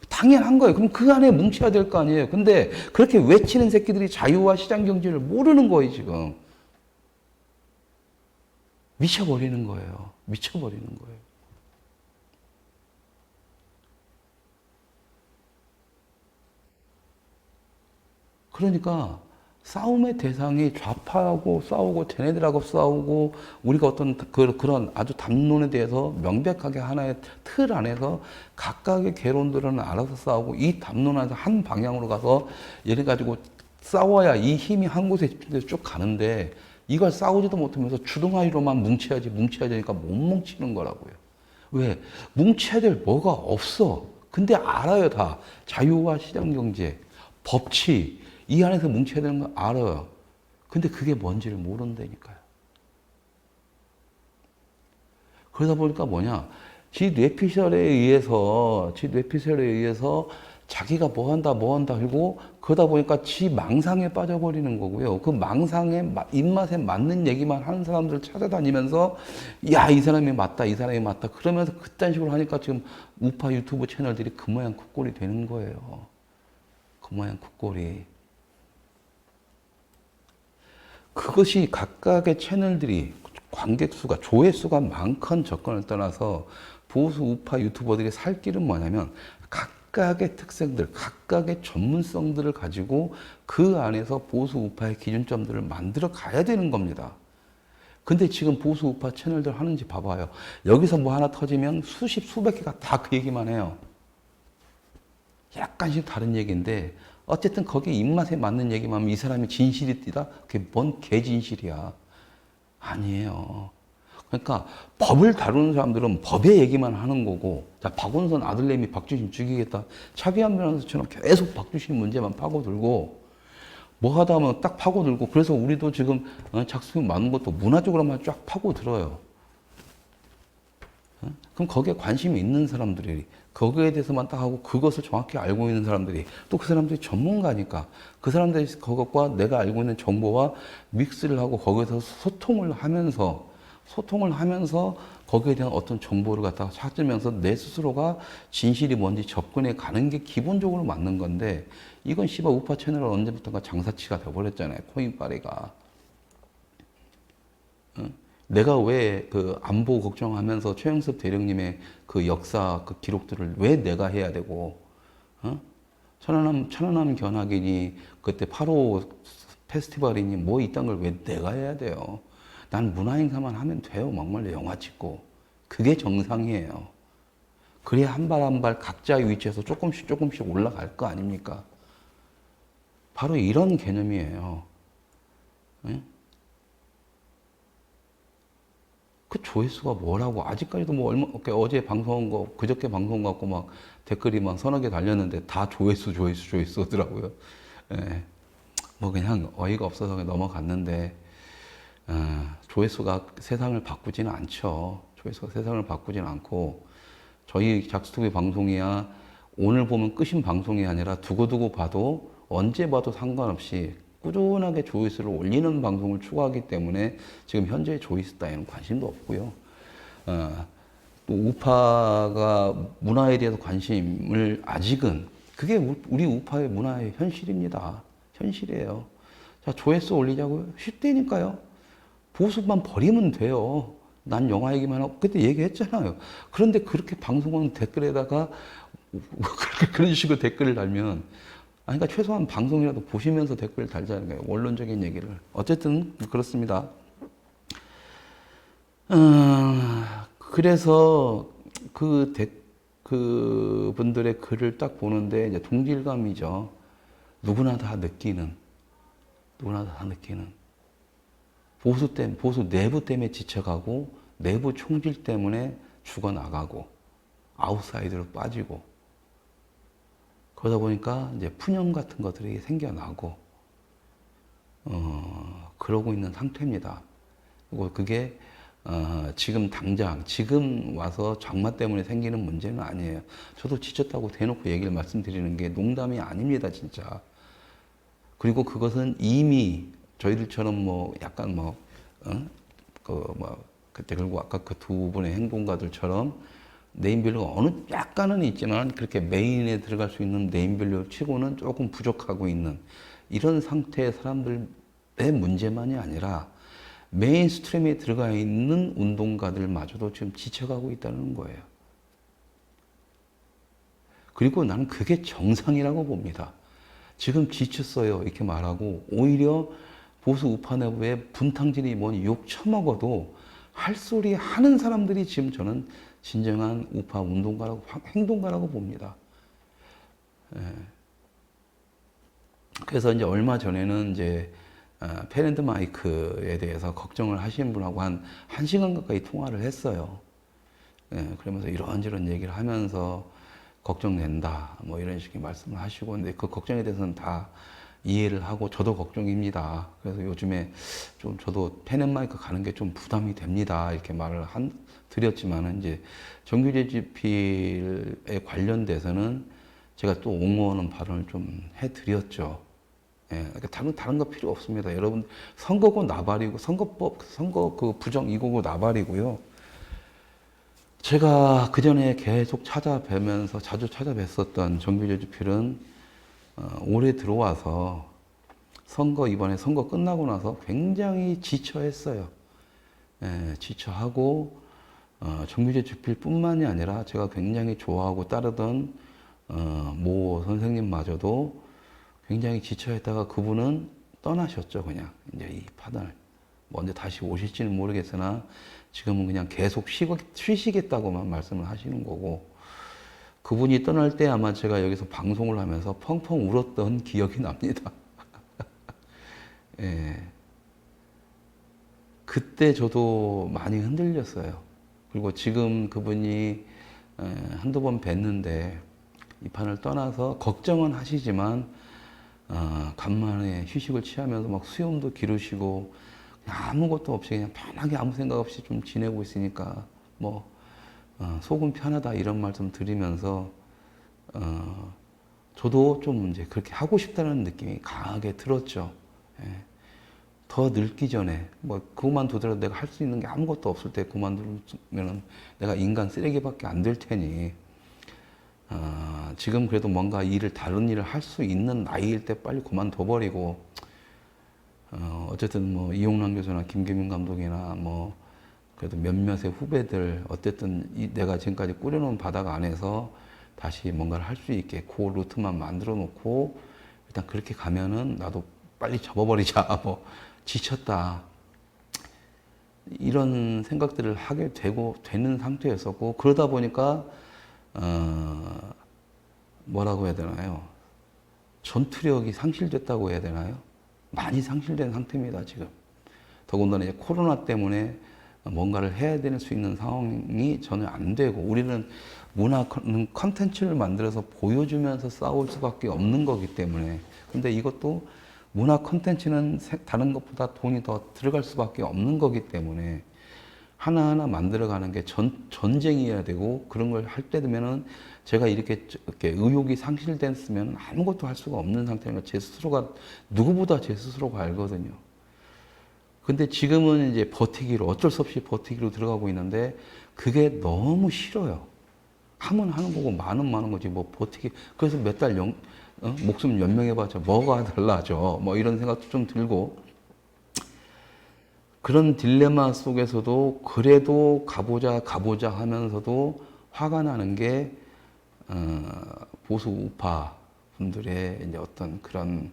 당연한 거예요. 그럼 그 안에 뭉쳐야 될 거 아니에요. 근데 그렇게 외치는 새끼들이 자유와 시장경제를 모르는 거예요, 지금. 미쳐버리는 거예요. 미쳐버리는 거예요. 그러니까 싸움의 대상이 좌파하고 싸우고 쟤네들하고 싸우고 우리가 어떤 그런 아주 담론에 대해서 명백하게 하나의 틀 안에서 각각의 개론들은 알아서 싸우고 이 담론 안에서 한 방향으로 가서 예를 가지고 싸워야 이 힘이 한 곳에 집중돼서 쭉 가는데 이걸 싸우지도 못하면서 주둥아리로만 뭉쳐야지 하니까 못 뭉치는 거라고요. 왜? 뭉쳐야 될 뭐가 없어. 근데 알아요, 다. 자유와 시장경제, 법치, 이 안에서 뭉쳐야 되는 거 알아요. 근데 그게 뭔지를 모른다니까요. 그러다 보니까 뭐냐. 지 뇌피셜에 의해서 자기가 뭐 한다 하고 그러다 보니까 지 망상에 빠져버리는 거고요. 그 망상에 입맛에 맞는 얘기만 하는 사람들을 찾아다니면서 야, 이 사람이 맞다, 이 사람이 맞다 그러면서 그딴 식으로 하니까 지금 우파 유튜브 채널들이 그 모양 그 꼴이 되는 거예요. 그 모양 그 꼴이. 그것이 각각의 채널들이 관객 수가, 조회수가 많건 적건을 떠나서 보수 우파 유튜버들이 살 길은 뭐냐면 각각의 특색들, 각각의 전문성들을 가지고 그 안에서 보수 우파의 기준점들을 만들어 가야 되는 겁니다. 근데 지금 보수 우파 채널들 하는지 봐봐요. 여기서 뭐 하나 터지면 수십, 수백 개가 다 그 얘기만 해요. 약간씩 다른 얘기인데 어쨌든 거기 입맛에 맞는 얘기만 하면 이 사람이 진실이 띠다? 그게 뭔 개진실이야. 아니에요. 그러니까 법을 다루는 사람들은 법의 얘기만 하는 거고, 자, 박원순 아들내미 박주신 죽이겠다. 차기한 변호사처럼 계속 박주신 문제만 파고들고, 뭐 하다 보면 딱 파고들고, 그래서 우리도 지금 작성이 많은 것도 문화적으로만 쫙 파고들어요. 그럼 거기에 관심이 있는 사람들이 거기에 대해서만 딱 하고 그것을 정확히 알고 있는 사람들이 또 그 사람들이 전문가니까 그 사람들이 그것과 내가 알고 있는 정보와 믹스를 하고 거기서 소통을 하면서 거기에 대한 어떤 정보를 갖다가 찾으면서 내 스스로가 진실이 뭔지 접근해 가는 게 기본적으로 맞는 건데 이건 씨발 우파 채널은 언제부턴가 장사치가 돼버렸잖아요. 코인빨이가. 내가 왜 그 안보 걱정하면서 최영섭 대령님의 그 역사 그 기록들을 왜 내가 해야 되고, 천안함 견학이니 그때 8.5 페스티벌이니 뭐 이딴 걸 왜 내가 해야 돼요. 난 문화행사만 하면 돼요. 막말로 영화 찍고. 그게 정상이에요. 그래야 한 발 한 발 각자의 위치에서 조금씩 올라갈 거 아닙니까? 바로 이런 개념이에요. 네? 그 조회수가 뭐라고 아직까지도 뭐 얼마 어제 방송한 거 그저께 방송 갖고 막 댓글이 막 서너 개 달렸는데 다 조회수더라고요. 예. 뭐 그냥 어이가 없어서 그냥 넘어갔는데 조회수가 세상을 바꾸지는 않죠. 조회수가 세상을 바꾸지는 않고 저희 작스토비 방송이야 오늘 보면 끝인 방송이 아니라 두고두고 봐도 언제 봐도 상관없이 꾸준하게 조회수를 올리는 방송을 추구하기 때문에 지금 현재 조회수 따위는 관심도 없고요. 또 우파가 문화에 대해서 관심을 아직은 그게 우리 우파의 문화의 현실입니다. 현실이에요. 자, 조회수 올리자고요? 쉽다니까요. 보수만 버리면 돼요. 난 영화 얘기만 하고 그때 얘기했잖아요. 그런데 그렇게 방송하는 댓글에다가 그런 식으로 댓글을 달면 그러니까 최소한 방송이라도 보시면서 댓글 달자는 거예요. 원론적인 얘기를. 어쨌든 그렇습니다. 그래서 그 분들의 글을 딱 보는데 이제 동질감이죠. 누구나 다 느끼는. 보수 내부 때문에 지쳐가고 내부 총질 때문에 죽어나가고 아웃사이드로 빠지고 그러다 보니까 이제 푸념 같은 것들이 생겨나고 그러고 있는 상태입니다. 그리고 그게 지금 당장 지금 와서 장마 때문에 생기는 문제는 아니에요. 저도 지쳤다고 대놓고 얘기를 말씀드리는 게 농담이 아닙니다, 진짜. 그리고 그것은 이미 저희들처럼 뭐 약간 그때 그리고 아까 그 두 분의 행동가들처럼 네임밸류가 어느 약간은 있지만 그렇게 메인에 들어갈 수 있는 네임밸류 치고는 조금 부족하고 있는 이런 상태의 사람들의 문제만이 아니라 메인스트림에 들어가 있는 운동가들마저도 지금 지쳐가고 있다는 거예요. 그리고 나는 그게 정상이라고 봅니다. 지금 지쳤어요 이렇게 말하고 오히려 보수 우파 내부에 분탕질이 뭐니 욕 처먹어도 할 소리 하는 사람들이 지금 저는 진정한 우파 운동가라고 행동가라고 봅니다. 예. 그래서 이제 얼마 전에는 이제 펜앤드 마이크에 대해서 걱정을 하시는 분하고 한 1시간 가까이 통화를 했어요. 예. 그러면서 이런저런 얘기를 하면서 걱정된다 뭐 이런 식의 말씀을 하시고 근데 그 걱정에 대해서는 다 이해를 하고 저도 걱정입니다. 그래서 요즘에 좀 저도 펜앤마이크 가는 게 좀 부담이 됩니다. 이렇게 말을 드렸지만은 이제 정규제 집필에 관련돼서는 제가 또 옹호하는 발언을 좀 해드렸죠. 예, 그러니까 다른 거 필요 없습니다. 여러분, 선거고 나발이고, 선거 그 부정 이거고 나발이고요. 제가 그 전에 계속 찾아뵈면서 자주 찾아뵀었던 정규재 주필은 올해 들어와서 이번에 선거 끝나고 나서 굉장히 지쳐했어요. 예, 지쳐하고, 정규재 주필뿐만이 아니라 제가 굉장히 좋아하고 따르던 모 선생님마저도 굉장히 지쳐했다가 그분은 떠나셨죠. 그냥 이제 이 파단을 언제 다시 오실지는 모르겠으나 지금은 그냥 계속 쉬시겠다고만 말씀을 하시는 거고, 그분이 떠날 때 아마 제가 여기서 방송을 하면서 펑펑 울었던 기억이 납니다. 예. 그때 저도 많이 흔들렸어요. 그리고 지금 그분이 한두 번 뵀는데 이 판을 떠나서 걱정은 하시지만 간만에 휴식을 취하면서 막 수염도 기르시고 그냥 아무것도 없이 그냥 편하게 아무 생각 없이 좀 지내고 있으니까 뭐 속은 편하다 이런 말씀 드리면서 저도 좀 이제 그렇게 하고 싶다는 느낌이 강하게 들었죠. 예. 더 늙기 전에 뭐 그만두더라도 내가 할 수 있는 게 아무것도 없을 때 그만두면은 내가 인간 쓰레기밖에 안 될 테니 지금 그래도 뭔가 다른 일을 할 수 있는 나이일 때 빨리 그만둬버리고 어쨌든 뭐 이용남 교수나 김기민 감독이나 뭐 그래도 몇몇의 후배들 어쨌든 내가 지금까지 꾸려놓은 바닥 안에서 다시 뭔가를 할 수 있게 그 루트만 만들어 놓고 일단 그렇게 가면은 나도 빨리 접어버리자 뭐 지쳤다 이런 생각들을 하게 되는 상태였었고 그러다 보니까 뭐라고 해야 되나요? 전투력이 상실됐다고 해야 되나요? 많이 상실된 상태입니다, 지금. 더군다나 이제 코로나 때문에 뭔가를 해야 될 수 있는 상황이 전혀 안 되고, 우리는 문화 컨텐츠를 만들어서 보여주면서 싸울 수밖에 없는 거기 때문에. 근데 이것도 문화 컨텐츠는 다른 것보다 돈이 더 들어갈 수밖에 없는 거기 때문에 하나하나 만들어가는 게 전쟁이어야 되고, 그런 걸 할 때 되면은 제가 이렇게 의욕이 상실됐으면 아무것도 할 수가 없는 상태니까 제 스스로가, 누구보다 제 스스로가 알거든요. 근데 지금은 이제 어쩔 수 없이 버티기로 들어가고 있는데, 그게 너무 싫어요. 하면 하는 거고, 많은 거지, 뭐 버티기. 그래서 몇 달 목숨 연명해봤자 뭐가 달라져. 뭐 이런 생각도 좀 들고, 그런 딜레마 속에서도 그래도 가보자 하면서도 화가 나는 게, 보수 우파 분들의 이제 어떤 그런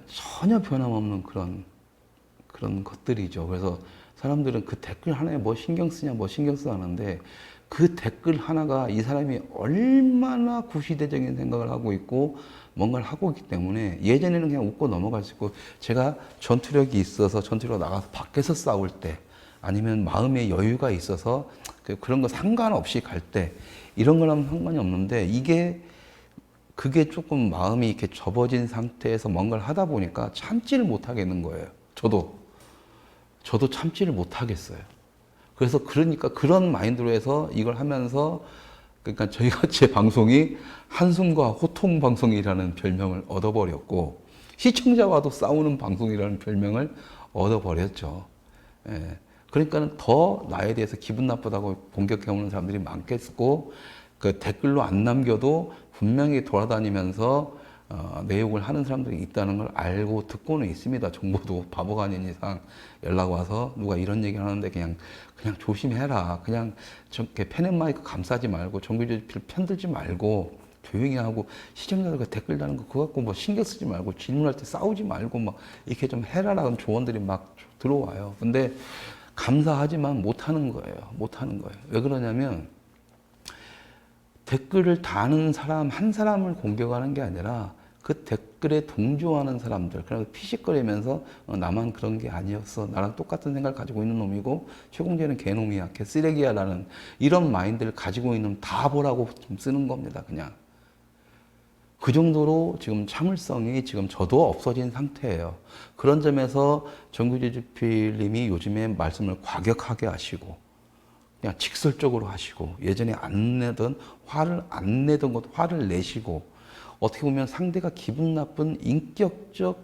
전혀 변함없는 그런 것들이죠. 그래서 사람들은 그 댓글 하나에 뭐 신경 쓰냐, 뭐 신경 써 하는데, 그 댓글 하나가 이 사람이 얼마나 구시대적인 생각을 하고 있고 뭔가를 하고 있기 때문에, 예전에는 그냥 웃고 넘어갈 수 있고, 제가 전투력이 있어서 전투력 나가서 밖에서 싸울 때, 아니면 마음의 여유가 있어서 그런 거 상관없이 갈 때, 이런 거라면 상관이 없는데, 그게 조금 마음이 이렇게 접어진 상태에서 뭔가를 하다 보니까 참지를 못 하겠는 거예요. 저도 참지를 못 하겠어요. 그러니까 그런 마인드로 해서 이걸 하면서, 그러니까 제 방송이 한숨과 호통 방송이라는 별명을 얻어버렸고, 시청자와도 싸우는 방송이라는 별명을 얻어버렸죠. 예. 그러니까 더 나에 대해서 기분 나쁘다고 공격해오는 사람들이 많겠고, 그 댓글로 안 남겨도 분명히 돌아다니면서 내 욕을 하는 사람들이 있다는 걸 알고 듣고는 있습니다. 정보도 바보가 아닌 이상 연락 와서 누가 이런 얘기를 하는데 그냥 조심해라. 그냥 저렇게 펜앤마이크 감싸지 말고 정규재 편들지 말고 조용히 하고, 시청자들과 댓글 다는 거 그거 갖고 뭐 신경 쓰지 말고, 질문할 때 싸우지 말고 막 이렇게 좀 해라라는 조언들이 막 들어와요. 근데 감사하지만 못하는 거예요. 왜 그러냐면, 댓글을 다는 사람 한 사람을 공격하는 게 아니라 그 댓글에 동조하는 사람들, 그래서 피식거리면서 나만 그런 게 아니었어, 나랑 똑같은 생각을 가지고 있는 놈이고 최공재는 개놈이야, 개 쓰레기야 라는 이런 마인드를 가지고 있는 다 보라고 좀 쓰는 겁니다. 그냥 그 정도로 지금 참을성이 지금 저도 없어진 상태예요. 그런 점에서 정규재 주필님이 요즘에 말씀을 과격하게 하시고, 그냥 직설적으로 하시고, 예전에 안 내던 화를 안 내던 것 화를 내시고, 어떻게 보면 상대가 기분 나쁜 인격적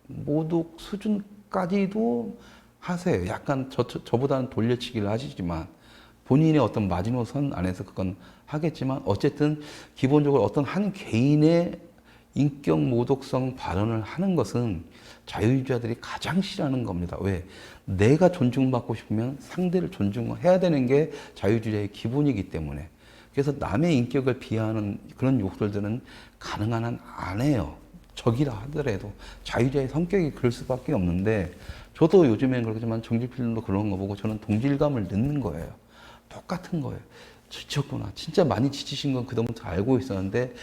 모독 수준까지도 하세요. 약간 저보다는 돌려치기를 하시지만 본인의 어떤 마지노선 안에서 그건 하겠지만, 어쨌든 기본적으로 어떤 한 개인의 인격 모독성 발언을 하는 것은 자유주의자들이 가장 싫어하는 겁니다. 왜? 내가 존중받고 싶으면 상대를 존중해야 되는 게 자유주의자의 기본이기 때문에. 그래서 남의 인격을 비하하는 그런 욕설들은 가능한 한 안 해요. 적이라 하더라도. 자유주의자의 성격이 그럴 수밖에 없는데, 저도 요즘엔 그렇지만 정지필님도 그런 거 보고 저는 동질감을 느는 거예요. 똑같은 거예요. 지쳤구나. 진짜 많이 지치신 건 그다음부터 알고 있었는데,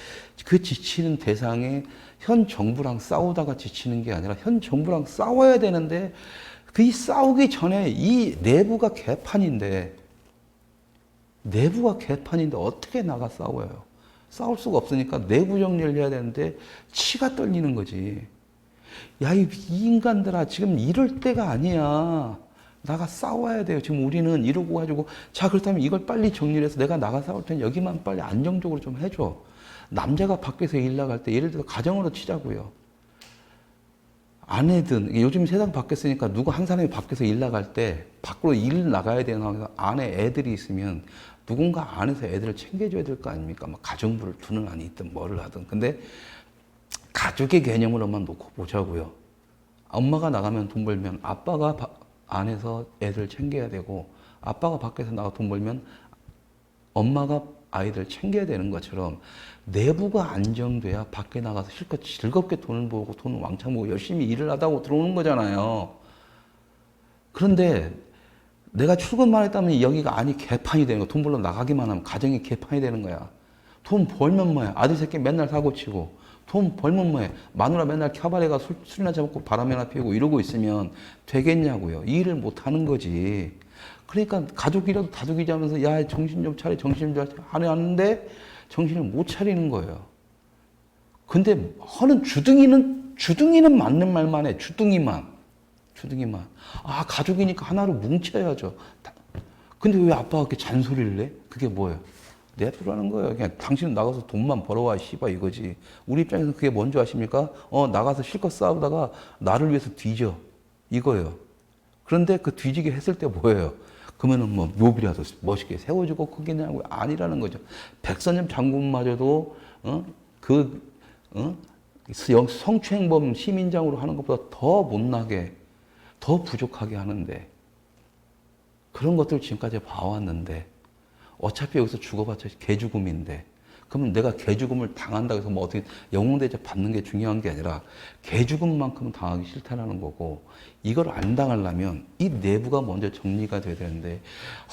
그 지치는 대상이 현 정부랑 싸우다가 지치는 게 아니라 현 정부랑 싸워야 되는데, 그 싸우기 전에 이 내부가 개판인데 어떻게 나가 싸워요? 싸울 수가 없으니까 내부 정리를 해야 되는데 치가 떨리는 거지. 야, 이 인간들아, 지금 이럴 때가 아니야. 나가 싸워야 돼요. 지금 우리는 이러고 가지고, 자, 그렇다면 이걸 빨리 정리를 해서 내가 나가 싸울 테니 여기만 빨리 안정적으로 좀 해줘. 남자가 밖에서 일 나갈 때, 예를 들어 가정으로 치자고요. 아내든, 요즘 세상 바뀌었으니까 누구 한 사람이 밖에서 일 나갈 때, 밖으로 일 나가야 되는 상황에서 안에 애들이 있으면 누군가 안에서 애들을 챙겨줘야 될 거 아닙니까? 막 가정부를 두는 안이 있든 뭐를 하든. 근데 가족의 개념으로만 놓고 보자고요. 엄마가 나가면 돈 벌면 아빠가 안에서 애들 챙겨야 되고, 아빠가 밖에서 나가 돈 벌면 엄마가 아이들 챙겨야 되는 것처럼 내부가 안정돼야 밖에 나가서 실컷 즐겁게 돈을 벌고 돈을 왕창 모으고 열심히 일을 하다고 들어오는 거잖아요. 그런데 내가 출근만 했다면 여기가 안이 개판이 되는 거야. 돈 벌러 나가기만 하면 가정이 개판이 되는 거야. 돈 벌면 뭐야? 아들 새끼 맨날 사고 치고, 돈 벌면 뭐해? 마누라 맨날 캬바레가 술이나 처먹고 바람이나 피우고 이러고 있으면 되겠냐고요. 이 일을 못 하는 거지. 그러니까 가족이라도 다독이자 하면서, 야, 정신 좀 차려, 정신 좀 차려 하는데 정신을 못 차리는 거예요. 근데 하는 주둥이는 맞는 말만 해. 주둥이만. 아, 가족이니까 하나로 뭉쳐야죠. 근데 왜 아빠가 그렇게 잔소리를 해? 그게 뭐예요? 내버리라는 거예요. 그냥 당신은 나가서 돈만 벌어와, 씨발, 이거지. 우리 입장에서는 그게 뭔지 아십니까? 나가서 실컷 싸우다가 나를 위해서 뒤져. 이거예요. 그런데 그 뒤지게 했을 때 뭐예요? 그러면은 뭐 묘비라도 멋있게 세워주고 그게냐고. 아니라는 거죠. 백선엽 장군마저도 성추행범 시민장으로 하는 것보다 더 못나게, 더 부족하게 하는데, 그런 것들 지금까지 봐왔는데, 어차피 여기서 죽어봤자 개죽음인데, 그러면 내가 개죽음을 당한다고 해서 뭐 어떻게 영웅대접 받는 게 중요한 게 아니라 개죽음만큼은 당하기 싫다라는 거고, 이걸 안 당하려면 이 내부가 먼저 정리가 돼야 되는데,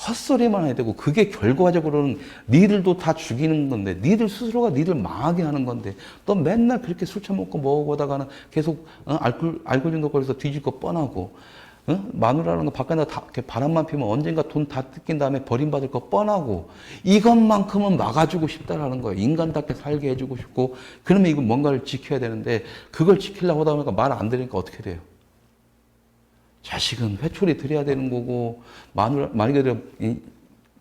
헛소리만 해야 되고, 그게 결과적으로는 니들도 다 죽이는 건데, 니들 스스로가 니들 망하게 하는 건데, 또 맨날 그렇게 술 처먹고 먹어보다가는 계속 알코올 중독걸려서 뒤질 거 뻔하고, 마누라라는 거 밖에 나가 이렇게 바람만 피우면 언젠가 돈 다 뜯긴 다음에 버림받을 거 뻔하고, 이것만큼은 막아주고 싶다라는 거예요. 인간답게 살게 해주고 싶고, 그러면 이거 뭔가를 지켜야 되는데, 그걸 지키려고 하다 보니까 말 안 들으니까 어떻게 돼요? 자식은 회초리 드려야 되는 거고, 만약에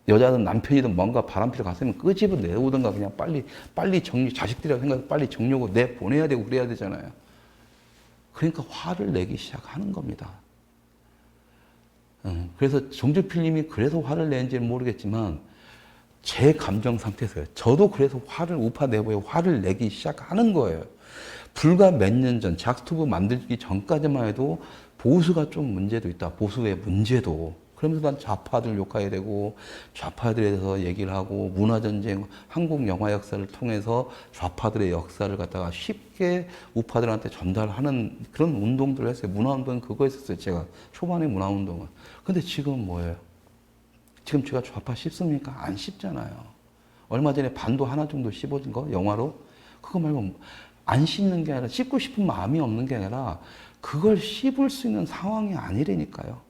여자든 남편이든 뭔가 바람피러 갔으면 끄집어 내오든가 그냥 빨리 정리, 자식들이라고 생각해서 빨리 정리하고 내보내야 되고 그래야 되잖아요. 그러니까 화를 내기 시작하는 겁니다. 그래서 정주필님이 그래서 화를 내는지는 모르겠지만, 제 감정 상태에서요. 저도 그래서 우파 내부에 화를 내기 시작하는 거예요. 불과 몇 년 전, 작스튜브 만들기 전까지만 해도 보수가 좀 문제도 있다. 보수의 문제도. 그러면서 난 좌파들 욕해야 되고, 좌파들에 대해서 얘기를 하고, 문화전쟁, 한국 영화 역사를 통해서 좌파들의 역사를 갖다가 쉽게 우파들한테 전달하는 그런 운동들을 했어요. 문화운동은 그거 했었어요. 제가 초반에 문화운동은. 근데 지금은 뭐예요? 지금 제가 좌파 씹습니까? 안 씹잖아요. 얼마 전에 반도 하나 정도 씹어진 거, 영화로. 그거 말고 안 씹는 게 아니라, 씹고 싶은 마음이 없는 게 아니라, 그걸 씹을 수 있는 상황이 아니라니까요.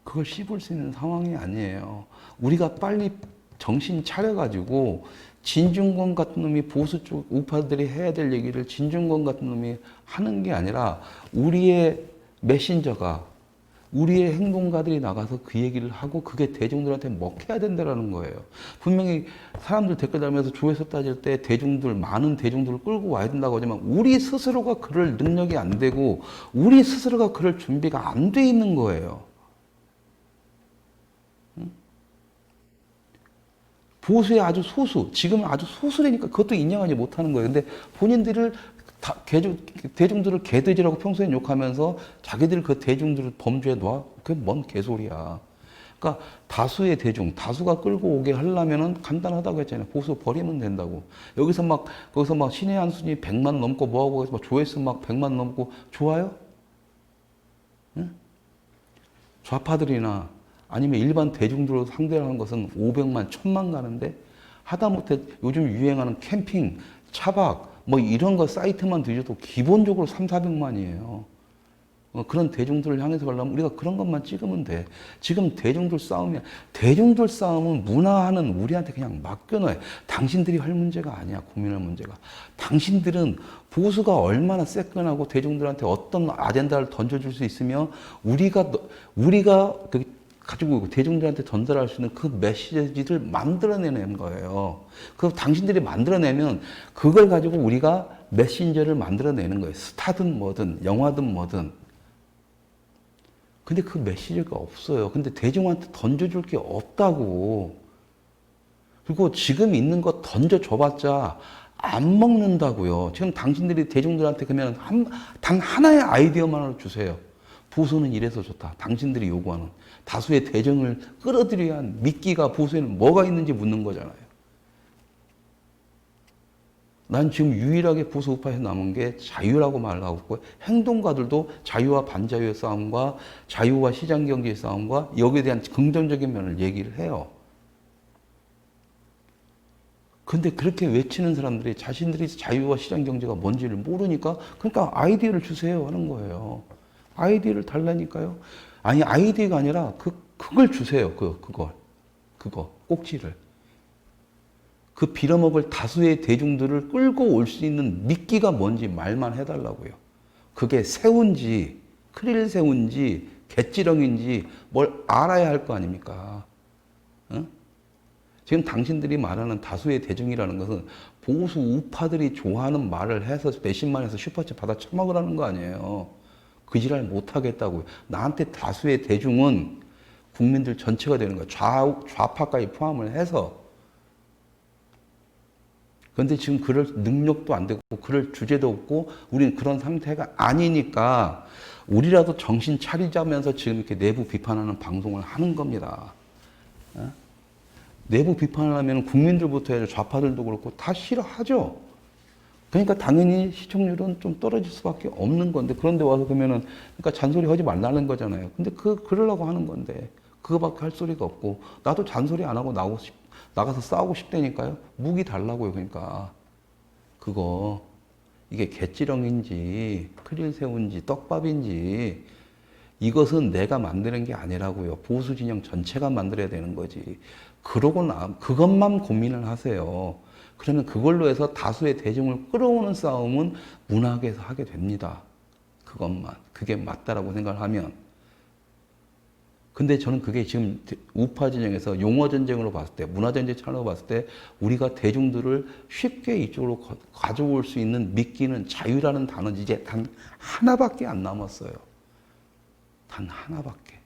그걸 씹을 수 있는 상황이 아니에요. 우리가 빨리 정신 차려가지고, 진중권 같은 놈이 보수 쪽 우파들이 해야 될 얘기를 진중권 같은 놈이 하는 게 아니라, 우리의 메신저가, 우리의 행동가들이 나가서 그 얘기를 하고 그게 대중들한테 먹혀야 된다라는 거예요. 분명히 사람들 댓글 달면서 조회수 따질 때 대중들, 많은 대중들을 끌고 와야 된다고 하지만 우리 스스로가 그럴 능력이 안 되고 우리 스스로가 그럴 준비가 안 돼 있는 거예요. 보수의 아주 소수, 지금은 아주 소수라니까 그것도 인정하지 못하는 거예요. 근데 본인들을 대중들을 개돼지라고 평소에 욕하면서 자기들 그 대중들을 범죄에 놔? 그게 뭔 개소리야. 그러니까 다수의 대중, 다수가 끌고 오게 하려면은 간단하다고 했잖아요. 보수 버리면 된다고. 거기서 막 신의 한 순위 100만 넘고 뭐하고 해서 막 조회수 막 100만 넘고 좋아요? 응? 좌파들이나 아니면 일반 대중들로 상대하는 것은 500만, 1000만 가는데 하다못해 요즘 유행하는 캠핑, 차박 뭐 이런 거 사이트만 뒤져도 기본적으로 3, 400만이에요. 그런 대중들을 향해서 가려면 우리가 그런 것만 찍으면 돼. 지금 대중들 싸움은 문화하는 우리한테 그냥 맡겨놔요. 당신들이 할 문제가 아니야. 고민할 문제가. 당신들은 보수가 얼마나 세끈하고 대중들한테 어떤 아젠다를 던져줄 수 있으며 우리가 가지고 대중들한테 전달할 수 있는 그 메시지를 만들어내는 거예요. 그 당신들이 만들어내면 그걸 가지고 우리가 메신저를 만들어내는 거예요. 스타든 뭐든 영화든 뭐든. 근데 그 메시지가 없어요. 근데 대중한테 던져줄 게 없다고. 그리고 지금 있는 거 던져줘봤자 안 먹는다고요. 지금 당신들이 대중들한테 그러면 단 하나의 아이디어만으로 주세요. 보수는 이래서 좋다. 당신들이 요구하는. 다수의 대중을 끌어들여야 한 미끼가 보수에는 뭐가 있는지 묻는 거잖아요. 난 지금 유일하게 보수 우파에서 남은 게 자유라고 말을 하고 있고 행동가들도 자유와 반자유의 싸움과 자유와 시장경제의 싸움과 여기에 대한 긍정적인 면을 얘기를 해요. 근데 그렇게 외치는 사람들이 자신들이 자유와 시장경제가 뭔지를 모르니까 그러니까 아이디어를 주세요 하는 거예요. 아이디어를 달라니까요. 아니 아이디어가 아니라 그걸 주세요. 그거 꼭지를. 그 빌어먹을 다수의 대중들을 끌고 올 수 있는 미끼가 뭔지 말만 해달라고요. 그게 새우인지 크릴 새우인지 갯지렁인지 뭘 알아야 할 거 아닙니까? 응? 지금 당신들이 말하는 다수의 대중이라는 것은 보수 우파들이 좋아하는 말을 해서 몇십만 해서 슈퍼챗 받아 처먹으라는 거 아니에요. 그 지랄 못하겠다고요. 나한테 다수의 대중은 국민들 전체가 되는 거예요. 좌파까지 포함을 해서. 그런데 지금 그럴 능력도 안 되고 그럴 주제도 없고 우리는 그런 상태가 아니니까 우리라도 정신 차리자면서 지금 이렇게 내부 비판하는 방송을 하는 겁니다. 내부 비판을 하면 국민들부터 해서 좌파들도 그렇고 다 싫어하죠. 그러니까 당연히 시청률은 좀 떨어질 수밖에 없는 건데 그런데 와서 그러면은 그러니까 잔소리 하지 말라는 거잖아요. 근데 그러려고 하는 건데 그거밖에 할 소리가 없고 나도 잔소리 안 하고 나가서 싸우고 싶다니까요. 무기 달라고요. 그러니까 그거 이게 갯지렁인지 크릴새우인지 떡밥인지 이것은 내가 만드는 게 아니라고요. 보수 진영 전체가 만들어야 되는 거지. 그러고 그것만 고민을 하세요. 그러면 그걸로 해서 다수의 대중을 끌어오는 싸움은 문학에서 하게 됩니다. 그것만. 그게 맞다라고 생각을 하면. 근데 저는 그게 지금 우파 진영에서 용어 전쟁으로 봤을 때, 문화 전쟁 차원으로 봤을 때 우리가 대중들을 쉽게 이쪽으로 가져올 수 있는 미끼는 자유라는 단어는 이제 단 하나밖에 안 남았어요. 단 하나밖에.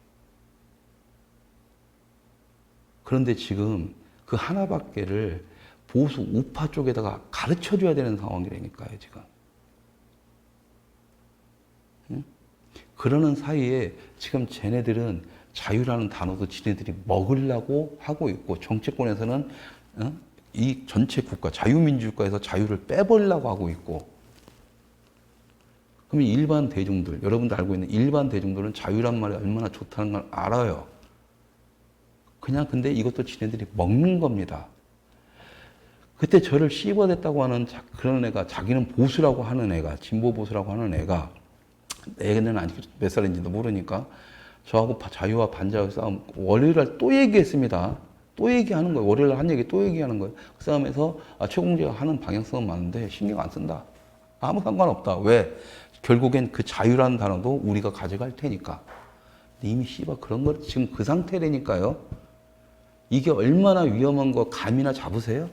그런데 지금 그 하나밖에를 보수 우파 쪽에다가 가르쳐 줘야 되는 상황이라니까요, 지금. 응? 그러는 사이에 지금 쟤네들은 자유라는 단어도 지네들이 먹으려고 하고 있고 정치권에서는 이 전체 국가, 자유민주국가에서 자유를 빼버리려고 하고 있고 그러면 일반 대중들, 여러분들 알고 있는 일반 대중들은 자유란 말이 얼마나 좋다는 걸 알아요. 그냥 근데 이것도 지네들이 먹는 겁니다. 그때 저를 씹어댔다고 하는 그런 애가 자기는 보수라고 하는 애가 진보 보수라고 하는 애가 애는 아직 몇 살인지도 모르니까 저하고 자유와 반자유 싸움 월요일날 또 얘기했습니다. 또 얘기하는 거예요. 월요일날 한 얘기 또 얘기하는 거예요. 그 싸움에서 최공재가 하는 방향성은 맞는데 신경 안 쓴다. 아무 상관없다. 왜? 결국엔 그 자유라는 단어도 우리가 가져갈 테니까. 이미 씨발 그런 거 지금 그 상태라니까요. 이게 얼마나 위험한 거 감이나 잡으세요?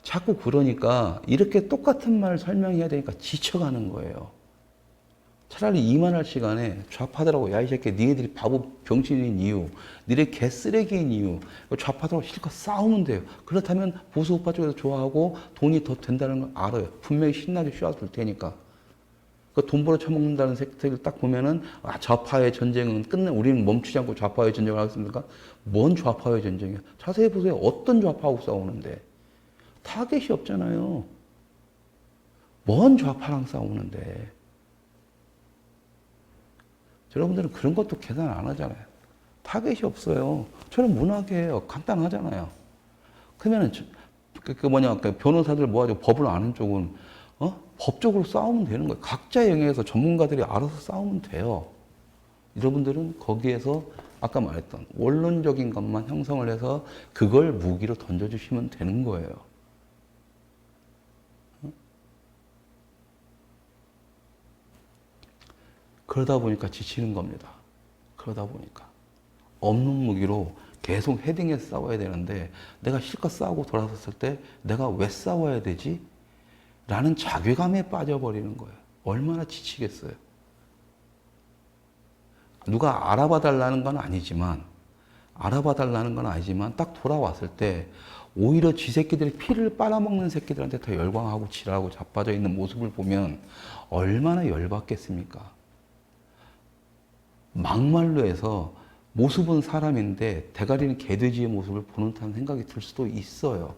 자꾸 그러니까 이렇게 똑같은 말을 설명해야 되니까 지쳐가는 거예요. 차라리 이만할 시간에 좌파들하고 야 이 새끼 니네들이 바보 병신인 이유, 니네 개쓰레기인 이유 좌파들하고 실컷 싸우면 돼요. 그렇다면 보수 우파 쪽에서 좋아하고 돈이 더 된다는 걸 알아요. 분명히 신나게 쏘아줄 테니까. 그 돈 벌어 처먹는다는 새끼들 딱 보면은 아 좌파의 전쟁은 우리는 멈추지 않고 좌파의 전쟁을 하겠습니까? 뭔 좌파의 전쟁이야? 자세히 보세요. 어떤 좌파하고 싸우는데? 타겟이 없잖아요. 뭔 좌파랑 싸우는데? 여러분들은 그런 것도 계산 안 하잖아요. 타겟이 없어요. 저는 문학이에요. 간단하잖아요. 그러면은 그 변호사들 모아가지고 법을 아는 쪽은 법적으로 싸우면 되는 거예요. 각자 영역에서 전문가들이 알아서 싸우면 돼요. 여러분들은 거기에서 아까 말했던 원론적인 것만 형성을 해서 그걸 무기로 던져주시면 되는 거예요. 그러다 보니까 지치는 겁니다. 그러다 보니까. 없는 무기로 계속 헤딩해서 싸워야 되는데 내가 실컷 싸우고 돌아섰을 때 내가 왜 싸워야 되지? 라는 자괴감에 빠져버리는 거예요. 얼마나 지치겠어요. 누가 알아봐 달라는 건 아니지만 딱 돌아왔을 때 오히려 지 새끼들이 피를 빨아먹는 새끼들한테 더 열광하고 지랄하고 자빠져 있는 모습을 보면 얼마나 열받겠습니까? 막말로 해서 모습은 사람인데 대가리는 개돼지의 모습을 보는 듯한 생각이 들 수도 있어요.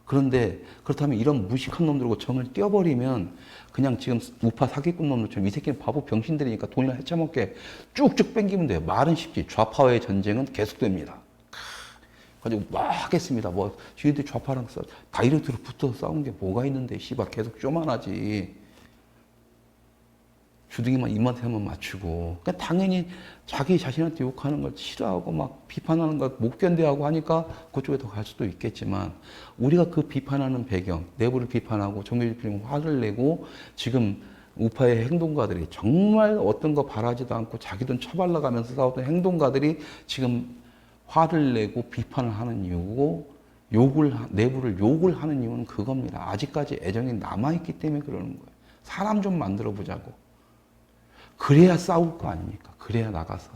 그런데 그렇다면 이런 무식한 놈들하고 정을 띄워버리면 그냥 지금 우파 사기꾼 놈들처럼 이 새끼는 바보 병신들이니까 돈이나 헤쳐먹게 쭉쭉 뺑기면 돼요. 말은 쉽지. 좌파와의 전쟁은 계속됩니다. 가지고 막 하겠습니다. 뭐 지네들 좌파랑 다이렉트로 붙어서 싸우는 게 뭐가 있는데 씨발 계속 쪼만하지. 주둥이만 입맛에만 맞추고. 그러니까 당연히 자기 자신한테 욕하는 걸 싫어하고 막 비판하는 걸 못 견뎌하고 하니까 그쪽에 더 갈 수도 있겠지만 우리가 그 비판하는 배경, 내부를 비판하고 종교집필 화를 내고 지금 우파의 행동가들이 정말 어떤 거 바라지도 않고 자기 돈 처발라가면서 싸웠던 행동가들이 지금 화를 내고 비판을 하는 이유고 내부를 욕을 하는 이유는 그겁니다. 아직까지 애정이 남아있기 때문에 그러는 거예요. 사람 좀 만들어 보자고. 그래야 싸울 거 아닙니까? 그래야 나가서.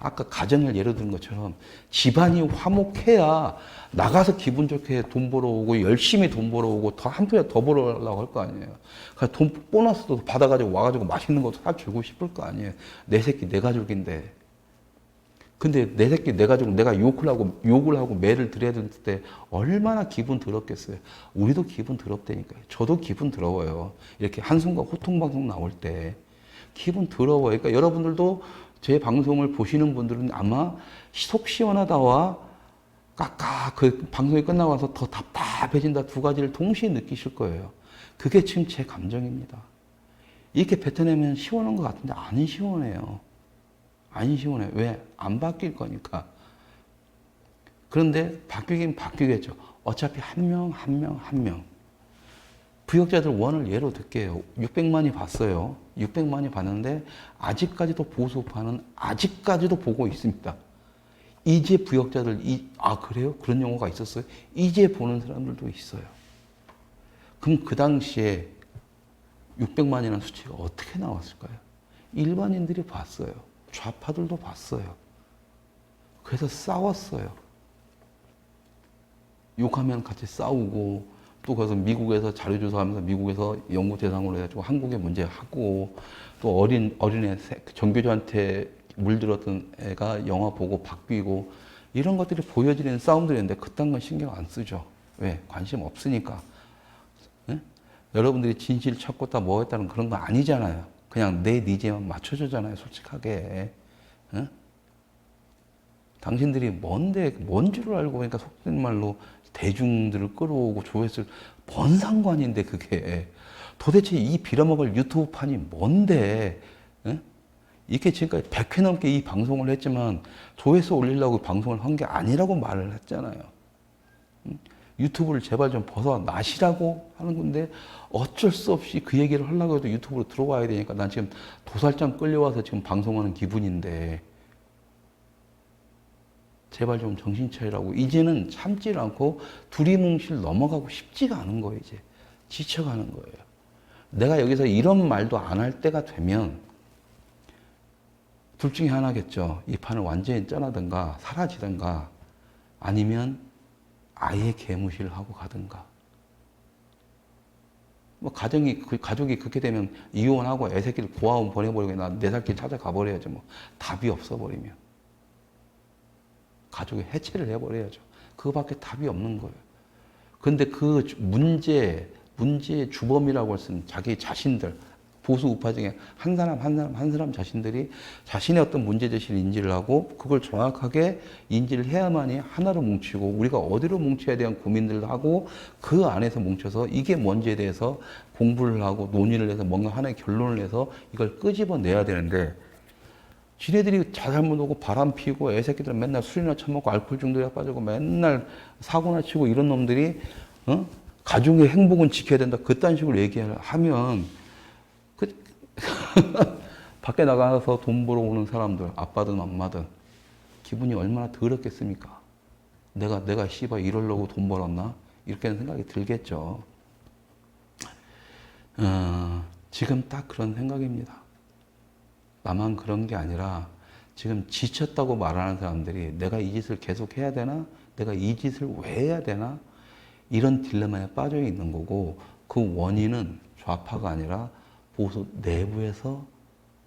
아까 가정을 예로 든 것처럼 집안이 화목해야 나가서 기분 좋게 돈 벌어오고 열심히 돈 벌어오고 더 한 푼이라도 더 벌어오려고 할 거 아니에요. 그러니까 돈 보너스도 받아가지고 와가지고 맛있는 것도 사주고 싶을 거 아니에요. 내 새끼 내 가족인데. 근데 내 새끼 내 가족을 내가 욕을 하고 매를 들여야 될 때 얼마나 기분 더럽겠어요. 우리도 기분 더럽다니까요. 저도 기분 더러워요. 이렇게 한숨과 호통방송 나올 때 기분 더러워요. 그러니까 여러분들도 제 방송을 보시는 분들은 아마 속 시원하다와 그 방송이 끝나고 나서 더 답답해진다 두 가지를 동시에 느끼실 거예요. 그게 지금 제 감정입니다. 이렇게 뱉어내면 시원한 것 같은데 안 시원해요. 안 시원해. 왜? 안 바뀔 거니까. 그런데 바뀌긴 바뀌겠죠. 어차피 한 명. 부역자들 원을 예로 들게요. 600만이 봤어요. 600만이 봤는데 아직까지도 보수파는 아직까지도 보고 있습니다. 이제 부역자들 그래요? 그런 용어가 있었어요? 이제 보는 사람들도 있어요. 그럼 그 당시에 600만이라는 수치가 어떻게 나왔을까요? 일반인들이 봤어요. 좌파들도 봤어요. 그래서 싸웠어요. 욕하면 같이 싸우고 또 그래서 미국에서 자료조사하면서 미국에서 연구 대상으로 해가지고 한국의 문제 하고 또 어린애 전교조한테 물들었던 애가 영화 보고 바뀌고 이런 것들이 보여지는 싸움들인데 그딴 건 신경 안 쓰죠. 왜? 관심 없으니까. 네? 여러분들이 진실 찾고 다 뭐 했다는 그런 거 아니잖아요. 그냥 내 니제만 맞춰주잖아요, 솔직하게. 어? 당신들이 뭔 줄을 알고, 그러니까 속된 말로 대중들을 끌어오고 조회수를, 뭔 상관인데, 그게. 도대체 이 빌어먹을 유튜브판이 뭔데, 어? 이게 지금까지 100회 넘게 이 방송을 했지만, 조회수 올리려고 방송을 한 게 아니라고 말을 했잖아요. 유튜브를 제발 좀 벗어나시라고 하는 건데 어쩔 수 없이 그 얘기를 하려고 해도 유튜브로 들어와야 되니까 난 지금 도살장 끌려와서 지금 방송하는 기분인데 제발 좀 정신 차리라고. 이제는 참질 않고 두리뭉실 넘어가고 싶지가 않은 거예요. 이제 지쳐가는 거예요. 내가 여기서 이런 말도 안 할 때가 되면 둘 중에 하나겠죠. 이 판을 완전히 쪄나든가 사라지든가 아니면 아예 개무시를 하고 가든가. 뭐 가족이 그렇게 되면 이혼하고 애새끼를 고아원 보내버리고 나 내 살 길 찾아가 버려야죠. 뭐 답이 없어 버리면 가족의 해체를 해버려야죠. 그거밖에 답이 없는 거예요. 근데 그 문제의 주범이라고 할 수 있는 자기 자신들, 보수 우파 중에 한 사람 자신들이 자신의 어떤 문제제시를 인지를 하고 그걸 정확하게 인지를 해야만이 하나로 뭉치고 우리가 어디로 뭉쳐야 대한 고민들을 하고 그 안에서 뭉쳐서 이게 뭔지에 대해서 공부를 하고 논의를 해서 뭔가 하나의 결론을 내서 이걸 끄집어내야 되는데 지네들이 자잘못 오고 바람 피고 애새끼들 맨날 술이나 처먹고 알코올 중독에 빠지고 맨날 사고나 치고 이런 놈들이 가족의 행복은 지켜야 된다 그딴 식으로 얘기하면 밖에 나가서 돈 벌어 오는 사람들 아빠든 엄마든 기분이 얼마나 더럽겠습니까? 내가 씨발 이러려고 돈 벌었나? 이렇게 생각이 들겠죠. 지금 딱 그런 생각입니다. 나만 그런 게 아니라 지금 지쳤다고 말하는 사람들이 내가 이 짓을 계속 해야 되나? 내가 이 짓을 왜 해야 되나? 이런 딜레마에 빠져 있는 거고 그 원인은 좌파가 아니라 보수 내부에서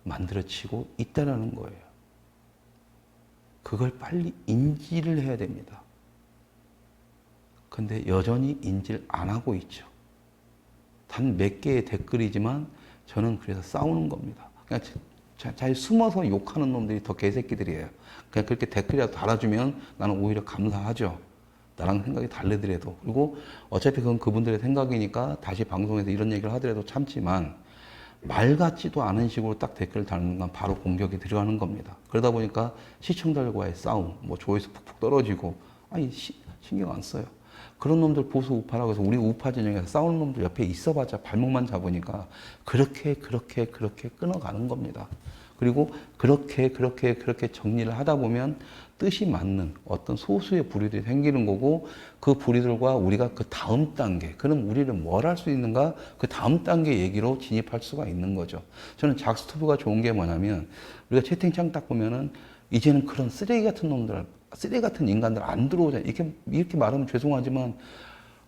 만들어지고 있다는 거예요. 그걸 빨리 인지를 해야 됩니다. 근데 여전히 인지를 안 하고 있죠. 단 몇 개의 댓글이지만 저는 그래서 싸우는 겁니다. 그냥 잘 숨어서 욕하는 놈들이 더 개새끼들이에요. 그냥 그렇게 댓글이라도 달아주면 나는 오히려 감사하죠. 나랑 생각이 다르더라도. 그리고 어차피 그건 그분들의 생각이니까 다시 방송에서 이런 얘기를 하더라도 참지만 말 같지도 않은 식으로 딱 댓글을 달는 건 바로 공격이 들어가는 겁니다. 그러다 보니까 시청자들과의 싸움, 뭐 조회수 푹푹 떨어지고, 아니, 신경 안 써요. 그런 놈들 보수 우파라고 해서 우리 우파 진영에서 싸우는 놈들 옆에 있어봤자 발목만 잡으니까 그렇게 끊어가는 겁니다. 그리고 그렇게 정리를 하다 보면 뜻이 맞는 어떤 소수의 부류들이 생기는 거고 그 부류들과 우리가 그 다음 단계, 그럼 우리는 뭘 할 수 있는가? 그 다음 단계 얘기로 진입할 수가 있는 거죠. 저는 작스튜브가 좋은 게 뭐냐면 우리가 채팅창 딱 보면은 이제는 그런 쓰레기 같은 인간들 안 들어오잖아요. 이렇게 말하면 죄송하지만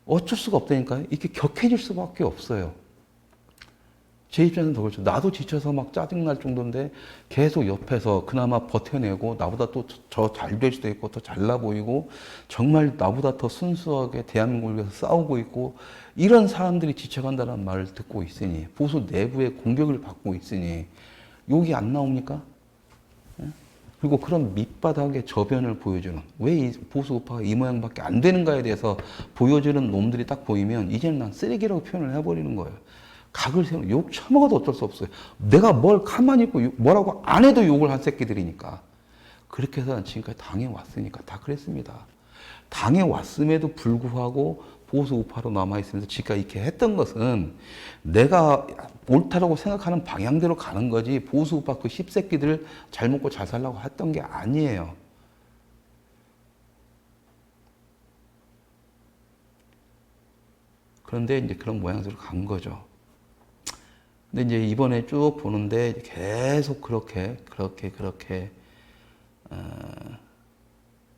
어쩔 수가 없다니까요. 이렇게 격해질 수밖에 없어요. 제 입장에서는 더 그렇죠. 나도 지쳐서 막 짜증날 정도인데 계속 옆에서 그나마 버텨내고 나보다 또 저 잘 될 수도 있고 더 잘나 보이고 정말 나보다 더 순수하게 대한민국을 위해서 싸우고 있고 이런 사람들이 지쳐간다는 말을 듣고 있으니 보수 내부의 공격을 받고 있으니 욕이 안 나옵니까? 그리고 그런 밑바닥의 저변을 보여주는 왜 이 보수 우파가 이 모양밖에 안 되는가에 대해서 보여주는 놈들이 딱 보이면 이제는 난 쓰레기라고 표현을 해버리는 거예요. 각을 세우는 욕 처먹어도 어쩔 수 없어요. 내가 뭘 가만히 있고 뭐라고 안 해도 욕을 한 새끼들이니까. 그렇게 해서 난 지금까지 당해왔으니까 다 그랬습니다. 당해왔음에도 불구하고 보수 우파로 남아있으면서 지금까지 이렇게 했던 것은 내가 옳다라고 생각하는 방향대로 가는 거지 보수 우파 그 씹새끼들 잘 먹고 잘 살라고 했던 게 아니에요. 그런데 이제 그런 모양새로 간 거죠. 근데 이제 이번에 쭉 보는데 계속 그렇게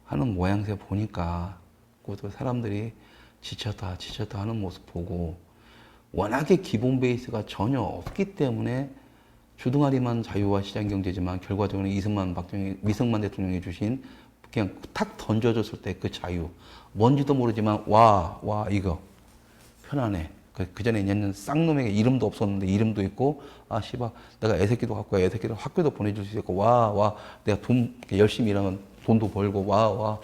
하는 모양새 보니까 그 사람들이 지쳤다 하는 모습 보고 워낙에 기본 베이스가 전혀 없기 때문에 주둥아리만 자유와 시장경제지만 결과적으로 이승만 대통령이 주신 그냥 탁 던져줬을 때 그 자유 뭔지도 모르지만 와 이거 편안해. 그 전에 있는 쌍놈에게 이름도 없었는데 이름도 있고 아 씨발 내가 애새끼도 갖고 애새끼를 학교도 보내줄 수 있고 와 내가 돈 열심히 일하면 돈도 벌고 와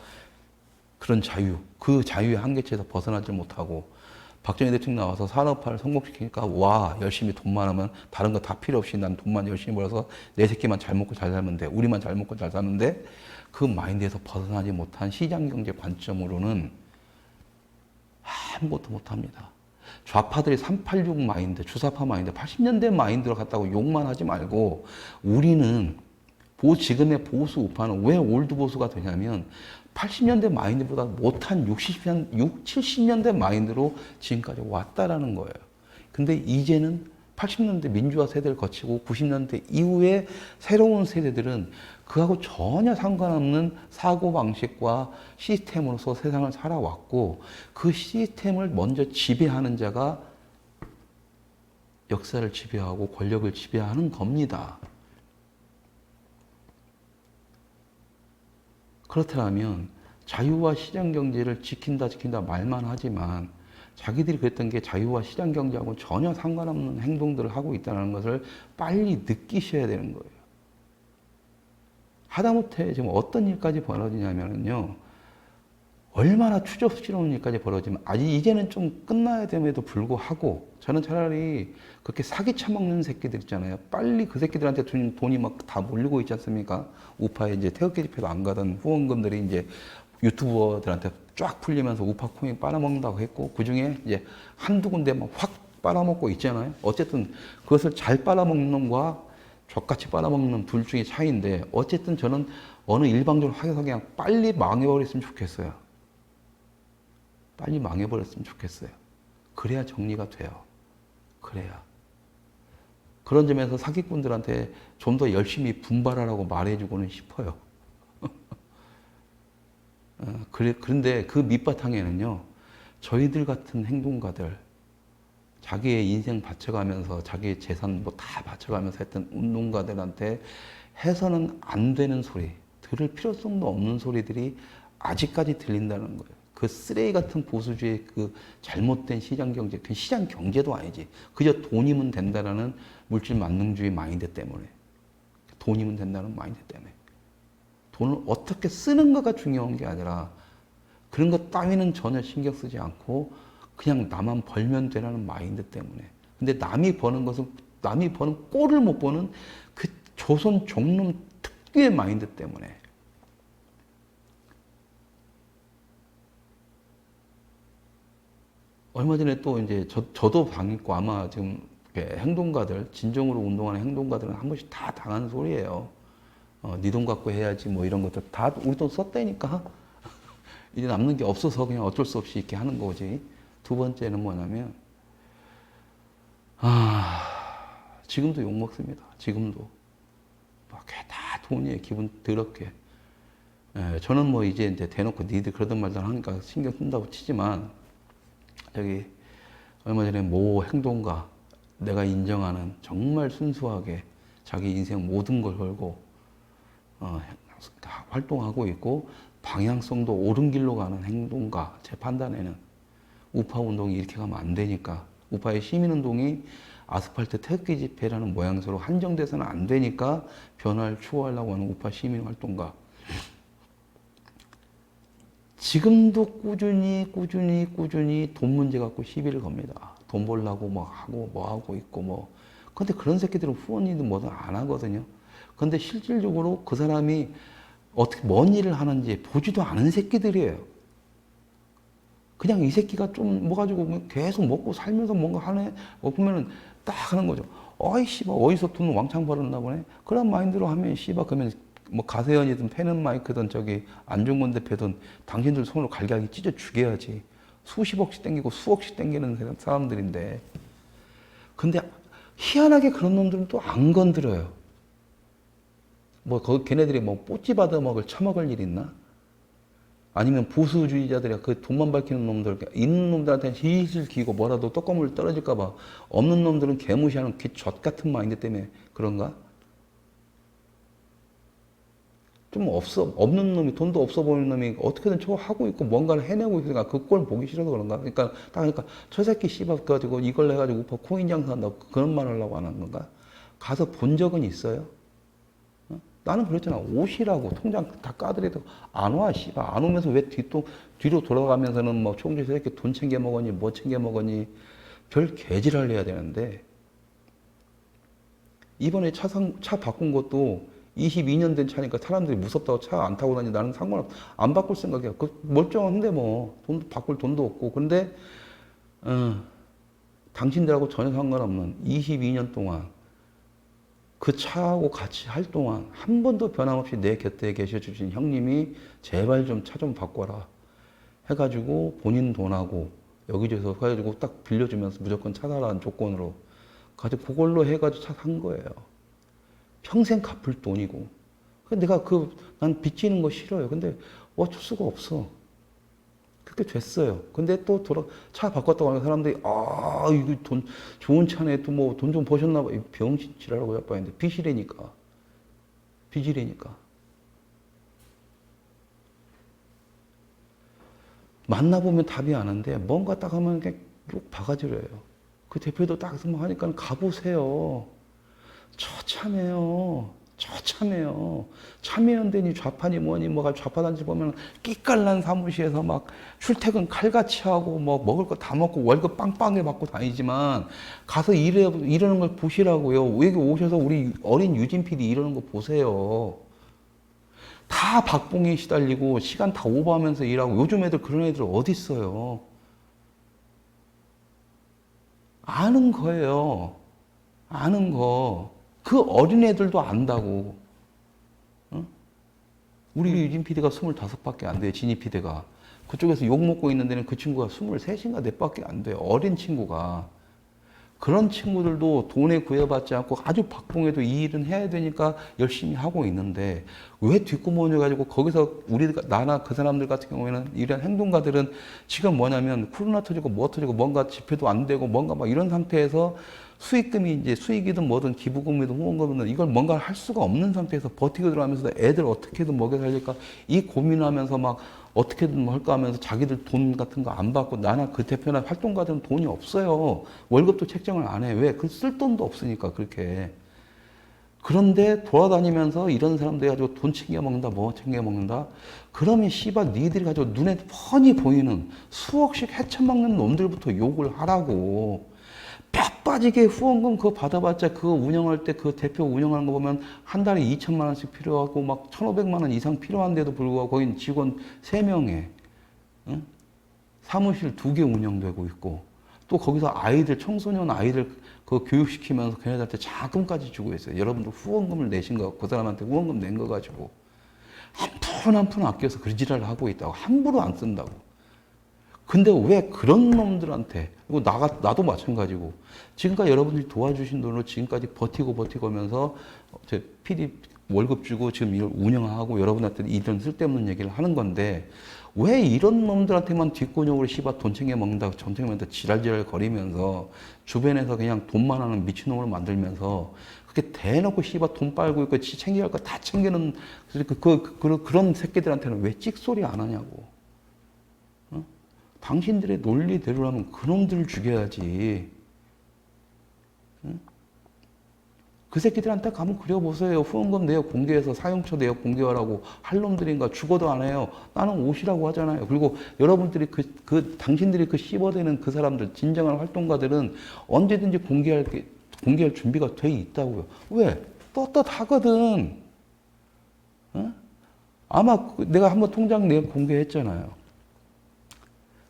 그런 자유 그 자유의 한계치에서 벗어나지 못하고 박정희 대통령 나와서 산업화를 성공시키니까 와 열심히 돈만 하면 다른 거 다 필요 없이 난 돈만 열심히 벌어서 내 새끼만 잘 먹고 잘 살면 돼 우리만 잘 먹고 잘 사는데 그 마인드에서 벗어나지 못한 시장경제 관점으로는 아무것도 못합니다. 좌파들이 386 마인드, 주사파 마인드, 80년대 마인드로 갔다고 욕만 하지 말고 우리는 지금의 보수 우파는 왜 올드 보수가 되냐면 80년대 마인드보다 못한 70년대 마인드로 지금까지 왔다라는 거예요. 근데 이제는 80년대 민주화 세대를 거치고 90년대 이후에 새로운 세대들은 그하고 전혀 상관없는 사고방식과 시스템으로서 세상을 살아왔고 그 시스템을 먼저 지배하는 자가 역사를 지배하고 권력을 지배하는 겁니다. 그렇다면 자유와 시장경제를 지킨다 말만 하지만 자기들이 그랬던 게 자유와 시장경제하고 전혀 상관없는 행동들을 하고 있다는 것을 빨리 느끼셔야 되는 거예요. 하다못해 지금 어떤 일까지 벌어지냐면요. 얼마나 추접스러운 일까지 벌어지면 아직 이제는 좀 끝나야 됨에도 불구하고 저는 차라리 그렇게 사기 쳐먹는 새끼들 있잖아요. 빨리 그 새끼들한테 돈이 막 다 몰리고 있지 않습니까? 우파에 이제 태극기 집회도 안 가던 후원금들이 이제 유튜버들한테 쫙 풀리면서 우파 코인 빨아먹는다고 했고 그 중에 이제 한두 군데만 확 빨아먹고 있잖아요. 어쨌든 그것을 잘 빨아먹는 놈과 족같이 빨아먹는 놈 둘 중에 차이인데 어쨌든 저는 어느 일방적으로 하여서 그냥 빨리 망해버렸으면 좋겠어요. 빨리 망해버렸으면 좋겠어요. 그래야 정리가 돼요. 그래야. 그런 점에서 사기꾼들한테 좀 더 열심히 분발하라고 말해주고는 싶어요. 그런데 그 밑바탕에는요, 저희들 같은 행동가들, 자기의 인생 바쳐가면서, 자기의 재산 뭐 다 바쳐가면서 했던 운동가들한테 해서는 안 되는 소리, 들을 필요성도 없는 소리들이 아직까지 들린다는 거예요. 그 쓰레기 같은 보수주의 그 잘못된 시장 경제, 그 시장 경제도 아니지. 그저 돈이면 된다라는 물질 만능주의 마인드 때문에. 돈이면 된다는 마인드 때문에. 돈을 어떻게 쓰는가가 중요한 게 아니라 그런 것 따위는 전혀 신경 쓰지 않고 그냥 나만 벌면 되라는 마인드 때문에. 근데 남이 버는 것은, 남이 버는 꼴을 못 보는 그 조선 종놈 특유의 마인드 때문에. 얼마 전에 또 이제 저도 당했고 아마 지금 행동가들, 진정으로 운동하는 행동가들은 한 번씩 다 당하는 소리예요. 네 돈 갖고 해야지 뭐 이런 것들 다 우리 돈 썼다니까. 이제 남는 게 없어서 그냥 어쩔 수 없이 이렇게 하는 거지. 두 번째는 뭐냐면, 지금도 욕 먹습니다. 지금도. 막 다 돈이에요. 기분 더럽게. 예, 저는 뭐 이제 대놓고 니들 그러던 말들 하니까 신경 쓴다고 치지만, 저기, 얼마 전에 모 행동가, 내가 인정하는 정말 순수하게 자기 인생 모든 걸 걸고, 활동하고 있고, 방향성도 옳은 길로 가는 행동가, 제 판단에는 우파 운동이 이렇게 가면 안 되니까, 우파의 시민운동이 아스팔트 태극기 집회라는 모양새로 한정돼서는 안 되니까 변화를 추구하려고 하는 우파 시민활동가. 지금도 꾸준히 돈 문제 갖고 시비를 겁니다. 돈 벌려고 뭐 하고 있고 뭐. 근데 그런 새끼들은 후원이든 뭐든 안 하거든요. 근데 실질적으로 그 사람이 어떻게 뭔 일을 하는지 보지도 않은 새끼들이에요. 그냥 이 새끼가 좀 뭐 가지고 계속 먹고 살면서 뭔가 하네. 보면은 딱 하는 거죠. 어이 씨발 어디서 돈 왕창 벌었나 보네. 그런 마인드로 하면 씨발 그러면 뭐 가세연이든 페는마이크든 저기 안중근 대표든 당신들 손으로 갈갈이 찢어 죽여야지. 수십억씩 땡기고 수억씩 땡기는 사람들인데. 근데 희한하게 그런 놈들은 또 안 건드려요. 뭐 걔네들이 뭐 뽀찌 받아 먹을 처먹을 일 있나? 아니면 보수주의자들이 그 돈만 밝히는 놈들, 있는 놈들한테는 실실 기고 뭐라도 떡고물 떨어질까봐 없는 놈들은 개무시하는 귀젖 같은 마인드 때문에 그런가? 좀 없는 놈이, 돈도 없어 보이는 놈이 어떻게든 저거 하고 있고 뭔가를 해내고 있으니까 그 꼴 보기 싫어서 그런가? 그러니까 저 새끼 씨발 가지고 이걸 해가지고 우파 코인 장사한다고 그런 말 하려고 안 하는 건가? 가서 본 적은 있어요? 나는 그랬잖아. 옷이라고 통장 다 까드려도 안 와, 씨발. 안 오면서 왜 뒤로 돌아가면서는 뭐 총주에서 이렇게 돈 챙겨 먹었니, 뭐 챙겨 먹었니, 별 개지랄 해야 되는데, 이번에 차 바꾼 것도 22년 된 차니까 사람들이 무섭다고 차 안 타고 다니 나는 상관없어. 안 바꿀 생각이야. 그 멀쩡한데 뭐 돈 바꿀 돈도 없고. 근데 당신들하고 전혀 상관없는 22년 동안 그 차하고 같이 할 동안 한 번도 변함없이 내 곁에 계셔 주신 형님이 제발 좀 차 좀 바꿔라 해가지고 본인 돈하고 여기저기서 해가지고 딱 빌려주면서 무조건 차 사라는 조건으로 가지고 그걸로 해가지고 차 산 거예요. 평생 갚을 돈이고. 내가 난 빚지는 거 싫어요. 근데 어쩔 수가 없어. 그렇게 됐어요. 근데 또 차 바꿨다고 하는 사람들이, 이거 좋은 차네. 또 뭐 돈 좀 버셨나 봐. 병신 지랄하고 자빠는데 빚이래니까. 빚이래니까. 만나보면 답이 안 오는데 뭔가 딱 하면 그냥 욕 바가지로 해요. 그 대표도 딱 하니까 가보세요. 처참해요. 처참해요. 참여연대니 좌파니 뭐니 뭐가 좌파단지 보면 끼깔난 사무실에서 막 출퇴근 칼같이 하고 뭐 먹을 거 다 먹고 월급 빵빵하게 받고 다니지만 가서 이러는 걸 보시라고요. 여기 오셔서 우리 어린 유진 PD 이러는 거 보세요. 다 박봉에 시달리고 시간 다 오버하면서 일하고 요즘 애들 그런 애들 어디 있어요? 아는 거예요. 아는 거. 그 어린애들도 안다고. 어? 우리 유진 PD가 25밖에 안 돼요. 진희 PD가. 그쪽에서 욕 먹고 있는 데는 그 친구가 23인가 4밖에 안 돼요. 어린 친구가. 그런 친구들도 돈에 구애받지 않고 아주 박봉해도 이 일은 해야 되니까 열심히 하고 있는데 왜 뒷구멍을 가지고 거기서 나나 그 사람들 같은 경우에는 이런 행동가들은 지금 뭐냐면 코로나 터지고 뭐 터지고 뭔가 집회도 안 되고 뭔가 막 이런 상태에서 수익금이 이제 수익이든 뭐든 기부금이든 후원금이든 이걸 뭔가 할 수가 없는 상태에서 버티고 들어가면서 애들 어떻게든 먹여 살릴까 이 고민을 하면서 막 어떻게든 뭐 할까 하면서 자기들 돈 같은 거 안 받고 나나 그 대표나 활동가들은 돈이 없어요. 월급도 책정을 안 해. 왜? 그 쓸 돈도 없으니까 그렇게. 그런데 돌아다니면서 이런 사람들이 가지고 돈 챙겨 먹는다, 뭐 챙겨 먹는다. 그러면 씨발 니들이 가지고 눈에 뻔히 보이는 수억씩 헤쳐먹는 놈들부터 욕을 하라고. 뼈 빠지게 후원금 그거 받아봤자 그거 운영할 때 그 대표 운영하는 거 보면 한 달에 2천만 원씩 필요하고 막 1,500만 원 이상 필요한데도 불구하고 거긴 직원 3명에 응? 사무실 2개 운영되고 있고 또 거기서 아이들 청소년 아이들 그 교육시키면서 걔네들한테 자금까지 주고 있어요. 여러분들 후원금을 내신 거 그 사람한테 후원금 낸 거 가지고 한 푼 한 푼 아껴서 그 지랄을 하고 있다고 함부로 안 쓴다고. 근데 왜 그런 놈들한테, 이거 나도 마찬가지고, 지금까지 여러분들이 도와주신 돈으로 지금까지 버티고 하면서, 제 PD 월급 주고 지금 이걸 운영하고 여러분한테 이런 쓸데없는 얘기를 하는 건데, 왜 이런 놈들한테만 뒷구녕으로 씨발 돈 챙겨 먹는다고 전쟁면서 지랄지랄 거리면서, 주변에서 그냥 돈만 하는 미친놈을 만들면서, 그렇게 대놓고 씨발 돈 빨고 있고, 지 챙겨야 할 거 다 챙기는, 그런 새끼들한테는 왜 찍소리 안 하냐고. 당신들의 논리대로라면 그놈들을 죽여야지. 응? 그 새끼들한테 가면 그려보세요. 후원금 내역 공개해서 사용처 내역 공개하라고 할 놈들인가 죽어도 안 해요. 나는 오시라고 하잖아요. 그리고 여러분들이 당신들이 그 씹어대는 그 사람들, 진정한 활동가들은 언제든지 공개할 준비가 돼 있다고요. 왜? 떳떳하거든. 응? 아마 내가 한번 통장 내역 공개했잖아요.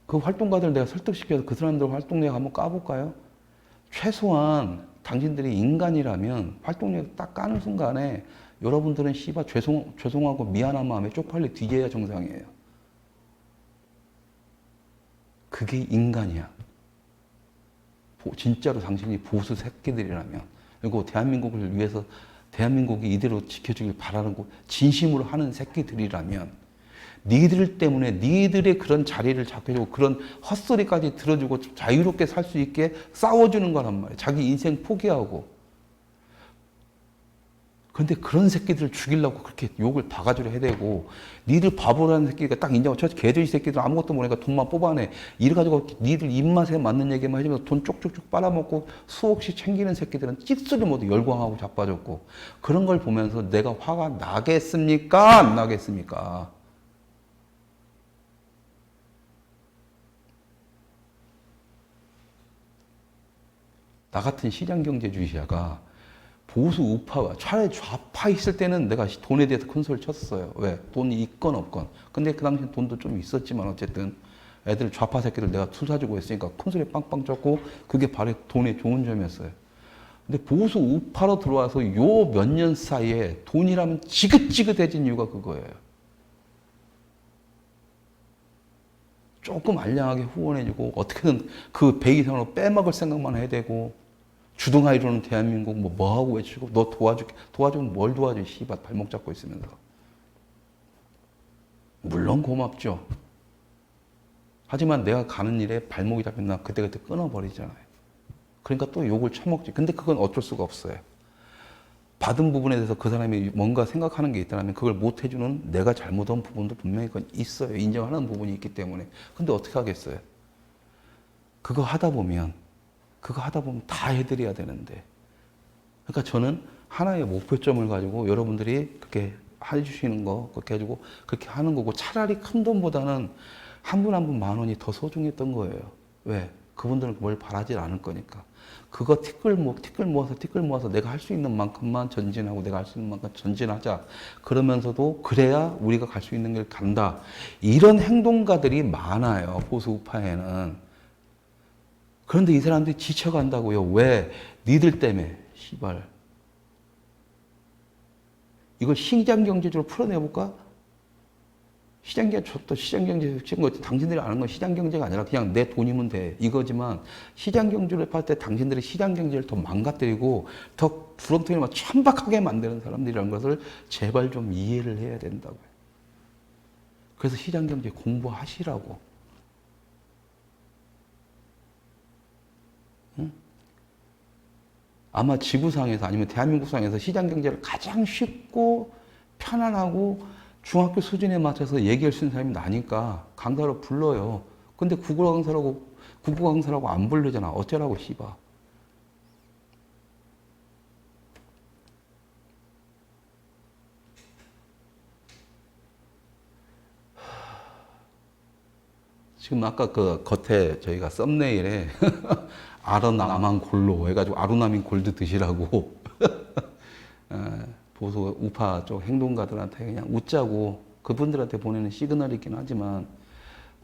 그 활동가들 내가 설득시켜서 그 사람들 활동력 한번 까볼까요? 최소한 당신들이 인간이라면 활동력 딱 까는 순간에 여러분들은 씨발 죄송하고 미안한 마음에 쪽팔려 뒤져야 정상이에요. 그게 인간이야. 진짜로 당신이 보수 새끼들이라면. 그리고 대한민국을 위해서 대한민국이 이대로 지켜주길 바라는 거 진심으로 하는 새끼들이라면 니들 때문에 니들의 그런 자리를 잡게 해주고 그런 헛소리까지 들어주고 자유롭게 살 수 있게 싸워주는 거란 말이에요. 자기 인생 포기하고. 근데 그런 새끼들을 죽이려고 그렇게 욕을 바가지로 해대고 니들 바보라는 새끼가 딱 인정하고 저 개돼지 새끼들 아무것도 모르니까 돈만 뽑아내. 이래가지고 니들 입맛에 맞는 얘기만 해주면서 돈 쪽쪽쪽 빨아먹고 수억씩 챙기는 새끼들은 찍소리 모두 열광하고 자빠졌고 그런 걸 보면서 내가 화가 나겠습니까? 안 나겠습니까? 나 같은 시장경제주의자가 보수 우파가 차라리 좌파 있을 때는 내가 돈에 대해서 큰 소리를 쳤어요. 왜? 돈이 있건 없건. 근데 그 당시엔 돈도 좀 있었지만 어쨌든 애들 좌파 새끼들 내가 술 사주고 했으니까 큰 소리 빵빵 쳤고 그게 바로 돈의 좋은 점이었어요. 근데 보수 우파로 들어와서 요 몇 년 사이에 돈이라면 지긋지긋해진 이유가 그거예요. 조금 알량하게 후원해주고 어떻게든 그 100 이상으로 빼먹을 생각만 해야 되고 주둥아리로는 대한민국 뭐 하고 외치고 너 도와주면 뭘 도와줘 씨발 발목 잡고 있으면서. 물론 고맙죠. 하지만 내가 가는 일에 발목이 잡히면 그때그때 끊어버리잖아요. 그러니까 또 욕을 처먹지. 근데 그건 어쩔 수가 없어요. 받은 부분에 대해서 그 사람이 뭔가 생각하는 게 있다면 그걸 못 해주는 내가 잘못한 부분도 분명히 그건 있어요. 인정하는 부분이 있기 때문에. 근데 어떻게 하겠어요? 그거 하다 보면 다 해드려야 되는데. 그러니까 저는 하나의 목표점을 가지고 여러분들이 그렇게 해주시는 거, 그렇게 해주고, 그렇게 하는 거고, 차라리 큰 돈보다는 한 분 한 분 10,000원이 더 소중했던 거예요. 왜? 그분들은 뭘 바라지 않을 거니까. 그거 티끌 모아서 내가 할 수 있는 만큼만 전진하고 내가 할 수 있는 만큼 전진하자. 그러면서도 그래야 우리가 갈 수 있는 길 간다. 이런 행동가들이 많아요. 보수 우파에는. 그런데 이 사람들이 지쳐간다고요. 왜? 니들 때문에. 시발. 이걸 시장경제적으로 풀어내볼까? 시장경제, 당신들이 아는 건 시장경제가 아니라 그냥 내 돈이면 돼. 이거지만, 시장경제를 팔 때 당신들이 시장경제를 더 망가뜨리고, 더 구렁텅이만 천박하게 만드는 사람들이라는 것을 제발 좀 이해를 해야 된다고요. 그래서 시장경제 공부하시라고. 응? 아마 지구상에서 아니면 대한민국상에서 시장경제를 가장 쉽고 편안하고 중학교 수준에 맞춰서 얘기할 수 있는 사람이 나니까 강사로 불러요. 근데 국어 강사라고 안 부르잖아. 어쩌라고 씨바. 지금 아까 그 겉에 저희가 썸네일에 아르나만 골로 해가지고 아르나민 골드 드시라고 보수 우파 쪽 행동가들한테 그냥 웃자고 그분들한테 보내는 시그널이긴 하지만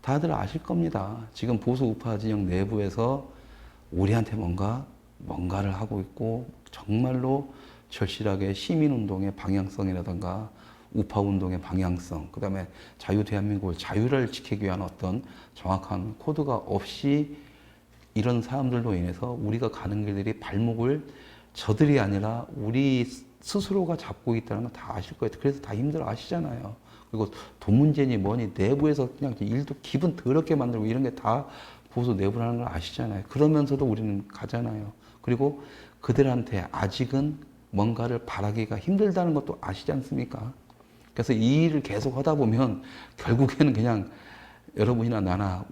다들 아실 겁니다. 지금 보수 우파 진영 내부에서 우리한테 뭔가를 하고 있고 정말로 절실하게 시민운동의 방향성이라든가 우파운동의 방향성, 그 다음에 자유대한민국을 자유를 지키기 위한 어떤 정확한 코드가 없이 이런 사람들로 인해서 우리가 가는 길들이 발목을 저들이 아니라 우리 스스로가 잡고 있다는 건 다 아실 거예요. 그래서 다 힘들어 아시잖아요. 그리고 돈 문제니 뭐니 내부에서 그냥 일도 기분 더럽게 만들고 이런 게 다 보수 내부라는 걸 아시잖아요. 그러면서도 우리는 가잖아요. 그리고 그들한테 아직은 뭔가를 바라기가 힘들다는 것도 아시지 않습니까? 그래서 이 일을 계속 하다 보면 결국에는 그냥 여러분이나 나나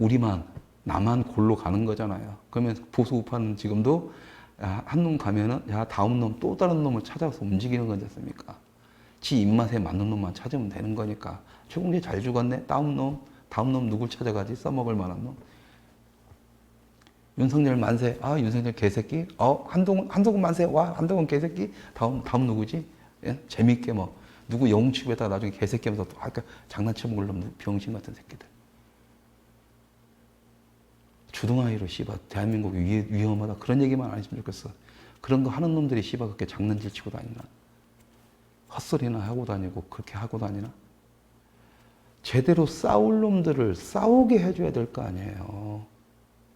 나만 골로 가는 거잖아요. 그러면 보수 우파는 지금도 한 놈 가면은 다음 놈 또 다른 놈을 찾아서 움직이는 거지 않습니까? 지 입맛에 맞는 놈만 찾으면 되는 거니까. 최공재 잘 죽었네? 다음 놈 누굴 찾아가지? 써먹을 만한 놈. 윤석열 만세. 윤석열 개새끼. 한동훈 만세. 한동훈 개새끼. 다음 누구지? 예? 재밌게 누구 영웅 취급에다가 나중에 개새끼 하면서 또 장난쳐 먹으려면 병신 같은 새끼들. 주둥아리로 씨발 대한민국이 위험하다 그런 얘기만 안 했으면 좋겠어. 그런 거 하는 놈들이 씨발 그렇게 장난질 치고 다니나? 헛소리나 하고 다니고 그렇게 하고 다니나? 제대로 싸울 놈들을 싸우게 해줘야 될 거 아니에요.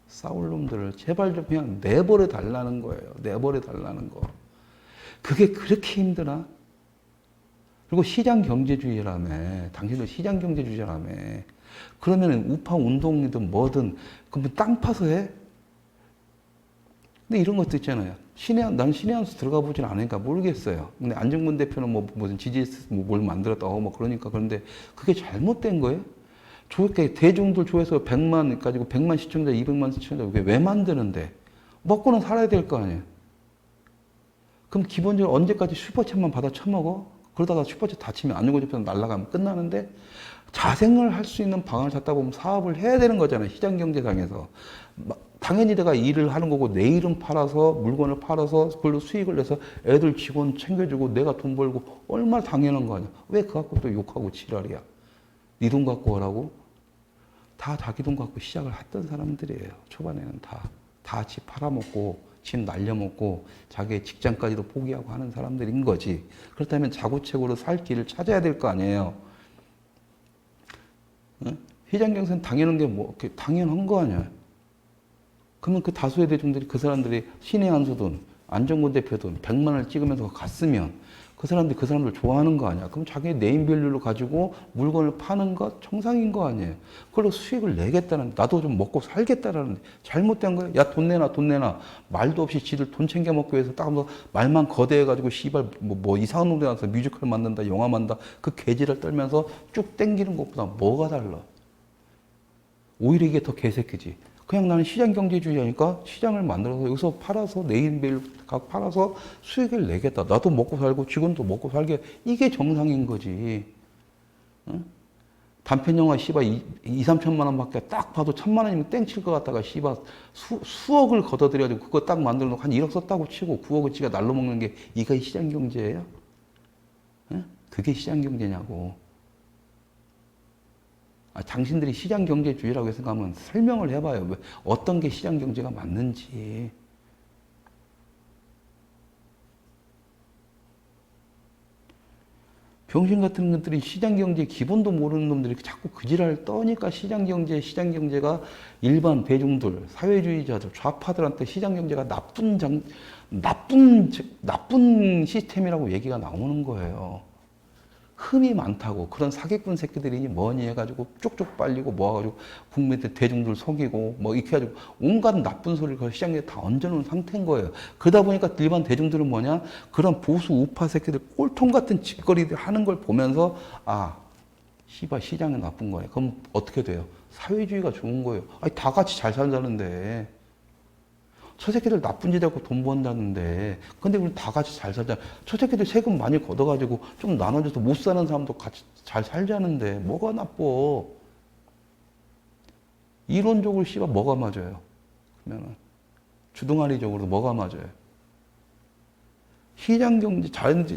싸울 놈들을 제발 좀 그냥 내버려 달라는 거예요. 내버려 달라는 거. 그게 그렇게 힘드나? 그리고 시장경제주의라며. 당신들 시장경제주의라며. 그러면 우파 운동이든 뭐든 그럼 땅 파서 해? 근데 이런 것도 있잖아요. 난 신의 한 수 들어가 보진 않으니까 모르겠어요. 근데 안정근 대표는 무슨 지지스 뭘 만들었다고 그러니까 그런데 그게 잘못된 거예요? 좋게 대중들 조회수 100만 가지고 100만 시청자, 200만 시청자 왜 만드는데? 먹고는 살아야 될 거 아니에요. 그럼 기본적으로 언제까지 슈퍼챗만 받아 처먹어? 그러다가 슈퍼챗 다치면 안전고지편 날아가면 끝나는데 자생을 할 수 있는 방안을 찾다 보면 사업을 해야 되는 거잖아요. 시장경제상에서. 당연히 내가 일을 하는 거고 내일은 팔아서 물건을 팔아서 그걸로 수익을 내서 애들 직원 챙겨주고 내가 돈 벌고 얼마나 당연한 거 아니야. 왜 그거 갖고 또 욕하고 지랄이야. 네 돈 갖고 오라고? 다 자기 돈 갖고 시작을 했던 사람들이에요. 초반에는 다 집 팔아먹고 집 날려먹고 자기의 직장까지도 포기하고 하는 사람들인 거지. 그렇다면 자구책으로 살 길을 찾아야 될 거 아니에요. 응? 시장 경제는 당연한 게 뭐, 당연한 거 아니야. 그러면 그 다수의 대중들이 그 사람들이 신의 한 수든 안정권 대표 돈 100만 원을 찍으면서 갔으면 그 사람들 좋아하는 거 아니야. 그럼 자기의 네임밸류를 가지고 물건을 파는 것 정상인 거 아니에요. 그걸로 수익을 내겠다는, 나도 좀 먹고 살겠다라는데 잘못된 거야. 야, 돈 내놔. 말도 없이 지들 돈 챙겨 먹기 위해서 딱 하면서 말만 거대해가지고 씨발 뭐 이상한 놈들 나서 뮤지컬 만든다, 영화 만든다 그 개지를 떨면서 쭉 땡기는 것보다 뭐가 달라. 오히려 이게 더 개새끼지. 그냥 나는 시장 경제주의하니까 시장을 만들어서 여기서 팔아서 네임밸류 각 팔아서 수익을 내겠다. 나도 먹고 살고 직원도 먹고 살게. 이게 정상인 거지. 응? 단편 영화 씨발 2, 3천만 원밖에 딱 봐도 1,000만 원이면 땡칠 것 같다가 씨발 수억을 걷어들여가지고 그거 딱 만들어 놓고 한 1억 썼다고 치고 9억을 지가 날로 먹는 게 이게 시장 경제예요? 응? 그게 시장 경제냐고. 당신들이 시장 경제주의라고 생각하면 설명을 해봐요. 왜, 어떤 게 시장 경제가 맞는지. 병신 같은 것들이 시장 경제 기본도 모르는 놈들이 자꾸 그 지랄을 떠니까 시장 경제가 일반 대중들, 사회주의자들, 좌파들한테 시장 경제가 나쁜 시스템이라고 얘기가 나오는 거예요. 흠이 많다고. 그런 사기꾼 새끼들이 뭐니 해가지고 쭉쭉 빨리고 모아가지고 국민들 대중들 속이고 뭐 이렇게 해가지고 온갖 나쁜 소리를 그 시장에 다 얹어놓은 상태인 거예요. 그러다 보니까 일반 대중들은 뭐냐, 그런 보수 우파 새끼들 꼴통 같은 짓거리들 하는 걸 보면서 씨발 시장이 나쁜 거네. 그럼 어떻게 돼요? 사회주의가 좋은 거예요. 아니 다 같이 잘 살자는데. 저 새끼들 나쁜 짓 하고 돈 번다는데, 근데 우리 다 같이 잘 살자. 저 새끼들 세금 많이 걷어가지고 좀 나눠줘서 못 사는 사람도 같이 잘 살자는데 뭐가 나빠? 이론적으로 씨발 뭐가 맞아요? 그러면은 주둥아리적으로 뭐가 맞아요? 시장 경제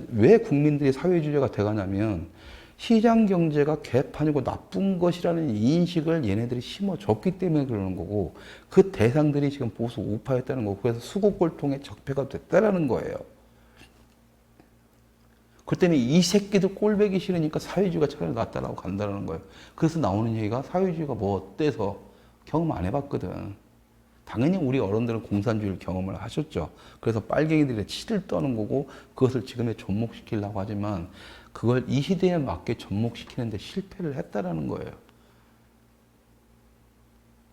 왜 국민들이 사회주의가 돼가냐면 시장 경제가 개판이고 나쁜 것이라는 인식을 얘네들이 심어줬기 때문에 그러는 거고, 그 대상들이 지금 보수 우파였다는 거고, 그래서 수국골통의 적폐가 됐다라는 거예요. 그 때문에 이 새끼들 꼴배기 싫으니까 사회주의가 차라리 낫다라고 간다는 거예요. 그래서 나오는 얘기가 사회주의가 뭐 어때서 경험 안 해봤거든. 당연히 우리 어른들은 공산주의를 경험을 하셨죠. 그래서 빨갱이들의 치를 떠는 거고 그것을 지금에 접목시키려고 하지만 그걸 이 시대에 맞게 접목시키는데 실패를 했다라는 거예요.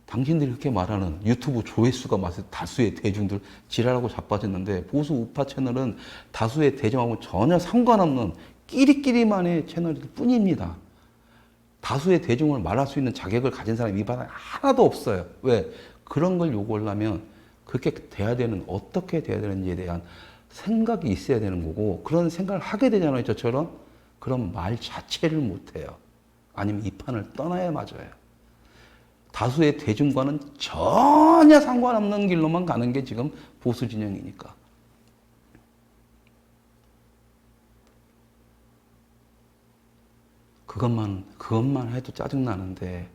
당신들이 그렇게 말하는 유튜브 조회수가 다수의 대중들 지랄하고 자빠졌는데, 보수 우파 채널은 다수의 대중하고 전혀 상관없는 끼리끼리만의 채널일 뿐입니다. 다수의 대중을 말할 수 있는 자격을 가진 사람이 이 바닥에 하나도 없어요. 왜? 그런 걸 요구하려면 그렇게 돼야 되는, 어떻게 돼야 되는지에 대한 생각이 있어야 되는 거고, 그런 생각을 하게 되잖아요, 저처럼. 그럼 말 자체를 못해요. 아니면 이 판을 떠나야 맞아요. 다수의 대중과는 전혀 상관없는 길로만 가는 게 지금 보수 진영이니까. 그것만 해도 짜증나는데,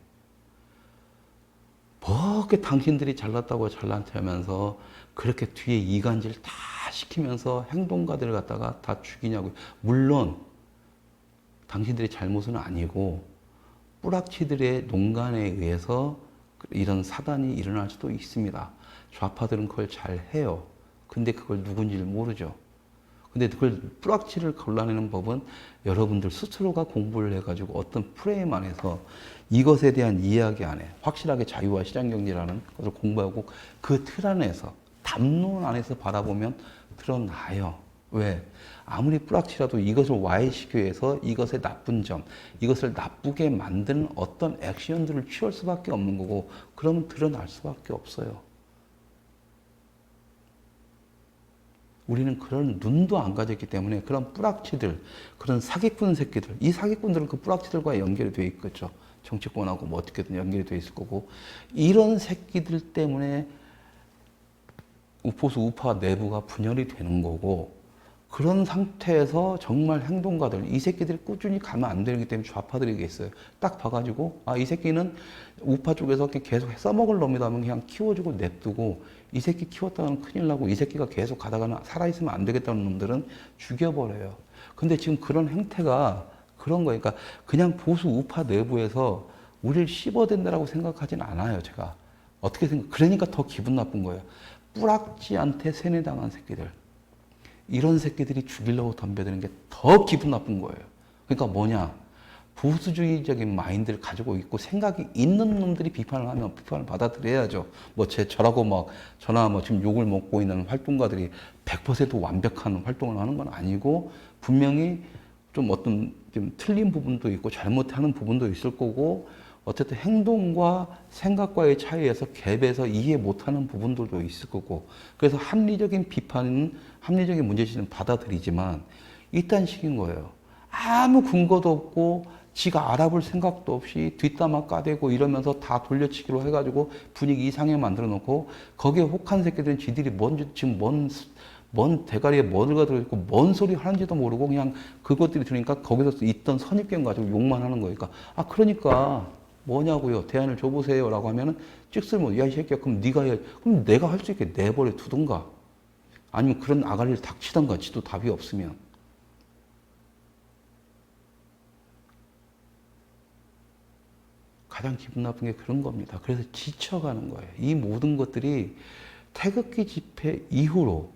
뭐게 당신들이 잘났다고 잘났다 하면서 그렇게 뒤에 이간질 다 시키면서 행동가들을 갖다가 다 죽이냐고요. 물론 당신들의 잘못은 아니고 뿌락치들의 농간에 의해서 이런 사단이 일어날 수도 있습니다. 좌파들은 그걸 잘 해요. 근데 그걸 누군지를 모르죠. 근데 그걸 뿌락치를 골라내는 법은 여러분들 스스로가 공부를 해가지고 어떤 프레임 안에서 이것에 대한 이야기 안에 확실하게 자유와 시장경제라는 것을 공부하고 그 틀 안에서 담론 안에서 바라보면 드러나요. 왜? 아무리 뿌락치라도 이것을 와해시키기 위해서 이것의 나쁜 점, 이것을 나쁘게 만드는 어떤 액션들을 취할 수밖에 없는 거고, 그러면 드러날 수밖에 없어요. 우리는 그런 눈도 안 가졌기 때문에 그런 뿌락치들, 그런 사기꾼 새끼들, 이 사기꾼들은 그 뿌락치들과 연결이 되어 있겠죠. 정치권하고 뭐 어떻게든 연결이 되어 있을 거고, 이런 새끼들 때문에 보수 우파 내부가 분열이 되는 거고, 그런 상태에서 정말 행동가들, 이 새끼들이 꾸준히 가면 안 되기 때문에 좌파들이 있어요. 딱 봐가지고, 아, 이 새끼는 우파 쪽에서 계속 써먹을 놈이다 하면 그냥 키워주고 냅두고, 이 새끼 키웠다가는 큰일 나고, 이 새끼가 계속 가다가는 살아있으면 안 되겠다는 놈들은 죽여버려요. 근데 지금 그런 행태가 그런 거예요. 그러니까 그냥 보수 우파 내부에서 우리를 씹어댄다라고 생각하진 않아요, 제가. 어떻게 생각, 그러니까 더 기분 나쁜 거예요. 뿌락지한테 세뇌당한 새끼들. 이런 새끼들이 죽이려고 덤벼드는 게 더 기분 나쁜 거예요. 그러니까 뭐냐. 보수주의적인 마인드를 가지고 있고 생각이 있는 놈들이 비판을 하면 비판을 받아들여야죠. 저라고 저나 지금 욕을 먹고 있는 활동가들이 100% 완벽한 활동을 하는 건 아니고 분명히 좀 좀 틀린 부분도 있고 잘못하는 부분도 있을 거고 어쨌든 행동과 생각과의 차이에서 갭에서 이해 못하는 부분들도 있을 거고 그래서 합리적인 비판은 합리적인 문제제기는 받아들이지만 이딴 식인 거예요. 아무 근거도 없고 지가 알아볼 생각도 없이 뒷담화 까대고 이러면서 다 돌려치기로 해가지고 분위기 이상하게 만들어 놓고 거기에 혹한 새끼들은 지들이 지금 뭔 대가리에 뭐가 들어있고 뭔 소리 하는지도 모르고 그냥 그것들이 들으니까 거기서 있던 선입견 가지고 욕만 하는 거니까 그러니까 뭐냐고요. 대안을 줘보세요 라고 하면은 찍쓸모 야 이 새끼야 그럼 네가 해. 그럼 내가 할 수 있게 내버려 두던가 아니면 그런 아가리를 닥치던가 지도 답이 없으면 가장 기분 나쁜 게 그런 겁니다. 그래서 지쳐가는 거예요. 이 모든 것들이 태극기 집회 이후로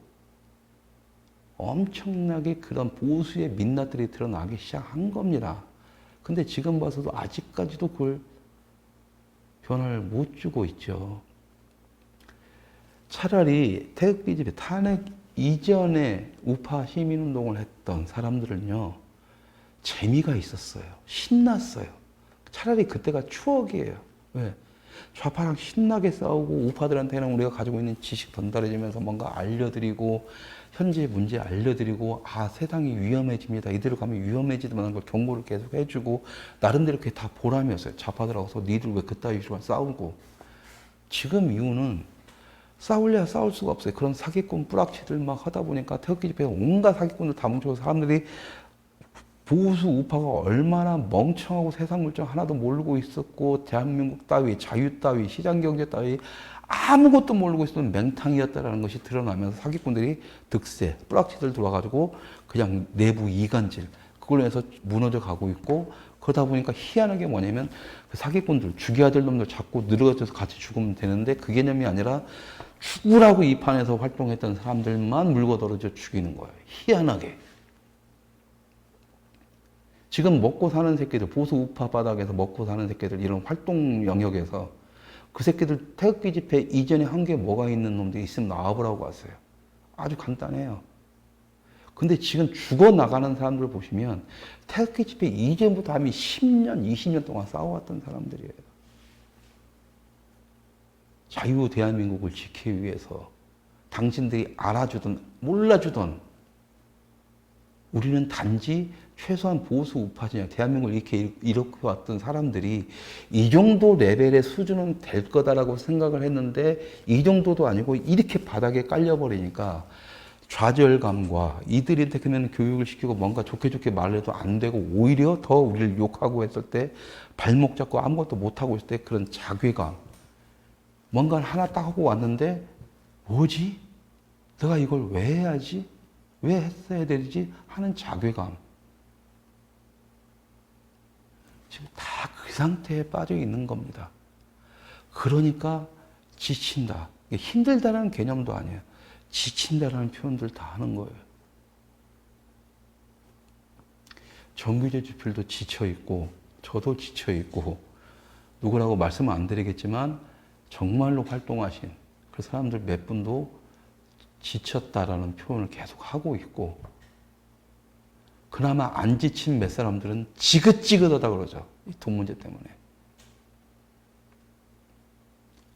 엄청나게 그런 보수의 민낯들이 드러나기 시작한 겁니다. 근데 지금 봐서도 아직까지도 그걸 변화를 못 주고 있죠. 차라리 태극기 집회 탄핵 이전에 우파 시민운동을 했던 사람들은요, 재미가 있었어요. 신났어요. 차라리 그때가 추억이에요. 왜? 좌파랑 신나게 싸우고 우파들한테는 우리가 가지고 있는 지식 전달해주면서 뭔가 알려드리고 현재 문제 알려드리고 세상이 위험해집니다. 이대로 가면 위험해지다는 걸 경고를 계속 해주고 나름대로 그게 다 보람이었어요. 좌파들하고서 니들 왜 그따위 식으로 싸우고 지금 이유는 싸울래야 싸울 수가 없어요. 그런 사기꾼 뿌락치들 막 하다 보니까 태극기 집회에 온갖 사기꾼들 다 뭉쳐서 사람들이 보수 우파가 얼마나 멍청하고 세상 물정 하나도 모르고 있었고 대한민국 따위 자유 따위 시장경제 따위 아무것도 모르고 있었던 맹탕이었다라는 것이 드러나면서 사기꾼들이 득세 뿌락치들 들어와가지고 그냥 내부 이간질 그걸로 해서 무너져 가고 있고 그러다 보니까 희한하게 뭐냐면 그 사기꾼들 죽여야 될 놈들 자꾸 늘어져서 같이 죽으면 되는데 그 개념이 아니라 죽으라고 이 판에서 활동했던 사람들만 물고 떨어져 죽이는 거예요. 희한하게. 지금 먹고 사는 새끼들, 보수 우파 바닥에서 먹고 사는 새끼들, 이런 활동 영역에서 그 새끼들 태극기 집회 이전에 한 게 뭐가 있는 놈들이 있으면 나와보라고 하세요. 아주 간단해요. 근데 지금 죽어나가는 사람들 보시면 태극기 집회 이전부터 하면 10년, 20년 동안 싸워왔던 사람들이에요. 자유 대한민국을 지키기 위해서 당신들이 알아주든 몰라주든 우리는 단지 최소한 보수 우파진영, 대한민국을 이렇게 왔던 사람들이 이 정도 레벨의 수준은 될 거다라고 생각을 했는데 이 정도도 아니고 이렇게 바닥에 깔려버리니까 좌절감과 이들한테 그러면 교육을 시키고 뭔가 좋게 말해도 안 되고 오히려 더 우리를 욕하고 했을 때 발목 잡고 아무것도 못하고 있을 때 그런 자괴감. 뭔가를 하나 딱 하고 왔는데 뭐지? 내가 이걸 왜 해야지? 왜 했어야 되지? 하는 자괴감. 지금 다 그 상태에 빠져 있는 겁니다. 그러니까 지친다. 힘들다는 개념도 아니에요. 지친다라는 표현들 다 하는 거예요. 정규제 주필도 지쳐있고 저도 지쳐있고 누구라고 말씀은 안 드리겠지만 정말로 활동하신 그 사람들 몇 분도 지쳤다라는 표현을 계속 하고 있고 그나마 안 지친 몇 사람들은 지긋지긋하다 그러죠. 이 돈 문제 때문에.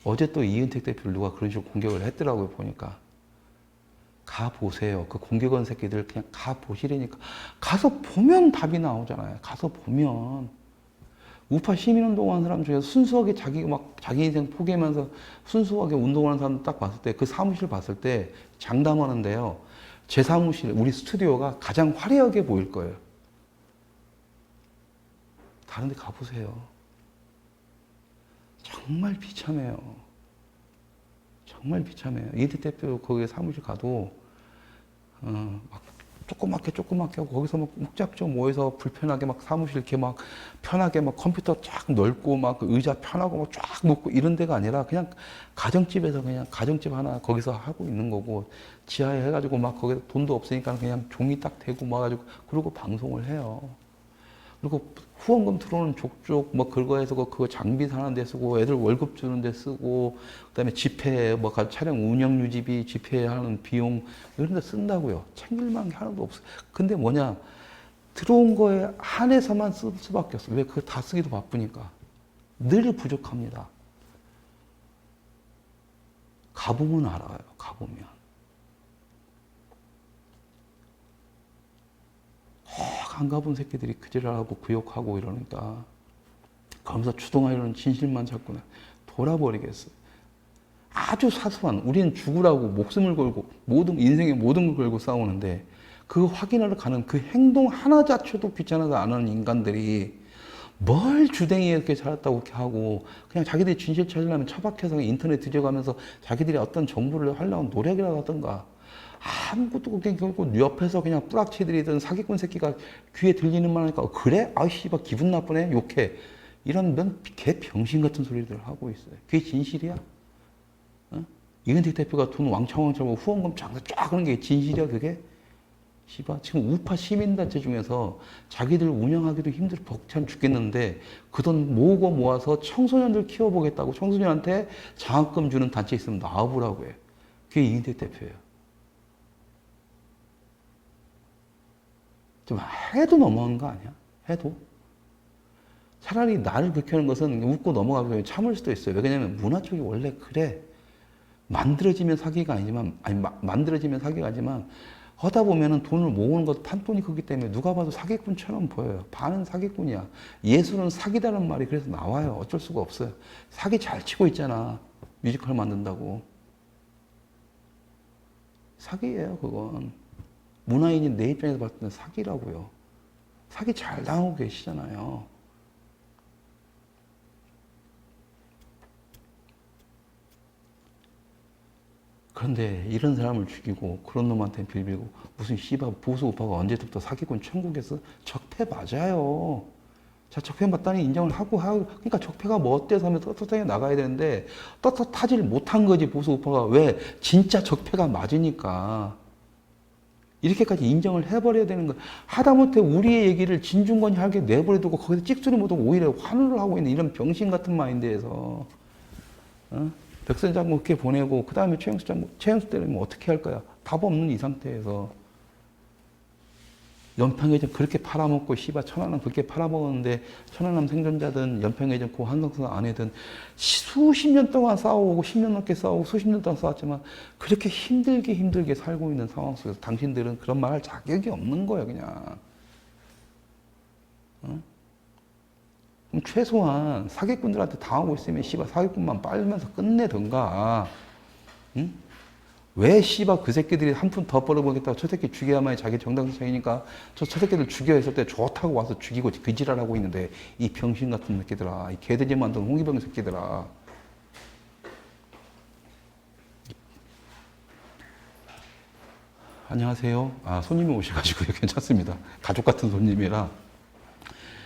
어제 또 이은택 대표를 누가 그런 식으로 공격을 했더라고요. 보니까. 가보세요. 그 공격한 새끼들 그냥 가보시라니까. 가서 보면 답이 나오잖아요. 가서 보면. 우파 시민운동하는 사람 중에 순수하게 자기가 막 자기 인생 포기하면서 순수하게 운동하는 사람 딱 봤을 때 그 사무실 봤을 때 장담하는데요. 제 사무실, 우리 스튜디오가 가장 화려하게 보일 거예요. 다른 데 가보세요. 정말 비참해요. 정말 비참해요. 이대 대표 거기 사무실 가도 막 조그맣게 하고 거기서 막 묵작정 모여서 불편하게 막 사무실 이렇게 막 편하게 막 컴퓨터 쫙 넓고 막 의자 편하고 막 쫙 놓고 이런 데가 아니라 그냥 가정집에서 그냥 가정집 하나 거기서 하고 있는 거고 지하에 해가지고 막 거기서 돈도 없으니까 그냥 종이 딱 대고 막 가지고 그러고 방송을 해요. 그리고 후원금 들어오는 족족 뭐 그거에서 그거 장비 사는 데 쓰고 애들 월급 주는 데 쓰고 그다음에 집회 뭐 차량 운영 유지비 집회하는 비용 이런 데 쓴다고요. 챙길 만한 게 하나도 없어. 근데 뭐냐 들어온 거에 한해서만 쓸 수밖에 없어. 왜 그거 다 쓰기도 바쁘니까 늘 부족합니다. 가보면 알아요. 가보면. 안 가본 새끼들이 그지랄하고 구욕하고 이러니까 그러면서 주동하려는 진실만 자꾸 돌아버리겠어요. 아주 사소한 우리는 죽으라고 목숨을 걸고 모든 인생의 모든 걸 걸고 싸우는데 그 확인하러 가는 그 행동 하나 자체도 귀찮아서 안 하는 인간들이 뭘 주댕이에 이렇게 살았다고 이렇게 하고 그냥 자기들이 진실 찾으려면 처박혀서 인터넷 뒤져가면서 자기들이 어떤 정보를 하려고 노력이라도 하던가 아무것도 그냥 결국 옆에서 그냥 뿌락치들이든 사기꾼 새끼가 귀에 들리는 말 하니까 그래? 아이씨 기분 나쁘네? 욕해. 이런 개 병신 같은 소리들을 하고 있어요. 그게 진실이야? 어? 이근택 대표가 돈 왕창왕창 후원금 쫙 하는 게 진실이야 그게? 씨발 지금 우파 시민단체 중에서 자기들 운영하기도 힘들어 벅찬 죽겠는데 그 돈 모으고 모아서 청소년들 키워보겠다고 청소년한테 장학금 주는 단체 있으면 나와보라고 해. 그게 이근택 대표예요. 좀 해도 넘어가는 거 아니야? 해도? 차라리 나를 극하는 것은 웃고 넘어가고 참을 수도 있어요. 왜냐면 문화 쪽이 원래 그래. 만들어지면 사기가 아니지만, 만들어지면 사기가 아니지만, 하다 보면은 돈을 모으는 것, 판돈이 크기 때문에 누가 봐도 사기꾼처럼 보여요. 반은 사기꾼이야. 예술은 사기다는 말이 그래서 나와요. 어쩔 수가 없어요. 사기 잘 치고 있잖아. 뮤지컬 만든다고. 사기예요, 그건. 문화인인 내 입장에서 봤을 때는 사기라고요. 사기 잘 당하고 계시잖아요. 그런데 이런 사람을 죽이고 그런 놈한테 빌비고 무슨 씨발 보수 우파가 언제부터 사기꾼 천국에서 적폐 맞아요. 자, 적폐 맞다니 인정을 하고 그러니까 적폐가 뭐 어때서 하면 떳떳하게 나가야 되는데 떳떳하지를 못한 거지 보수 우파가. 왜? 진짜 적폐가 맞으니까. 이렇게까지 인정을 해버려야 되는 거야. 하다못해 우리의 얘기를 진중권이 하게 내버려두고 거기서 찍소리 못하고 오히려 환호를 하고 있는 이런 병신 같은 마인드에서 백선 장군 그렇게 보내고 그 다음에 최영수 때리면 어떻게 할 거야? 답 없는 이 상태에서 연평해전 그렇게 팔아먹고 씨발 천안함 그렇게 팔아먹었는데 천안함 생존자든 연평해전 고 한성수 아내든 수십 년 동안 싸워오고 10년 넘게 싸우고 수십 년 동안 싸웠지만 그렇게 힘들게 살고 있는 상황 속에서 당신들은 그런 말 할 자격이 없는 거예요 그냥. 어? 그럼 최소한 사기꾼들한테 당하고 있으면 씨발 사기꾼만 빨면서 끝내던가. 응? 왜 씨발 그 새끼들이 한 푼 더 벌어보겠다고 저 새끼 죽여야만이 자기 정당성이니까 저 새끼들 죽여 했을 때 좋다고 와서 죽이고 그 지랄하고 있는데 이 병신 같은 새끼들아, 이 개돼지 만든 홍위병 새끼들아. 안녕하세요. 손님이 오셔가지고요. 괜찮습니다. 가족 같은 손님이라.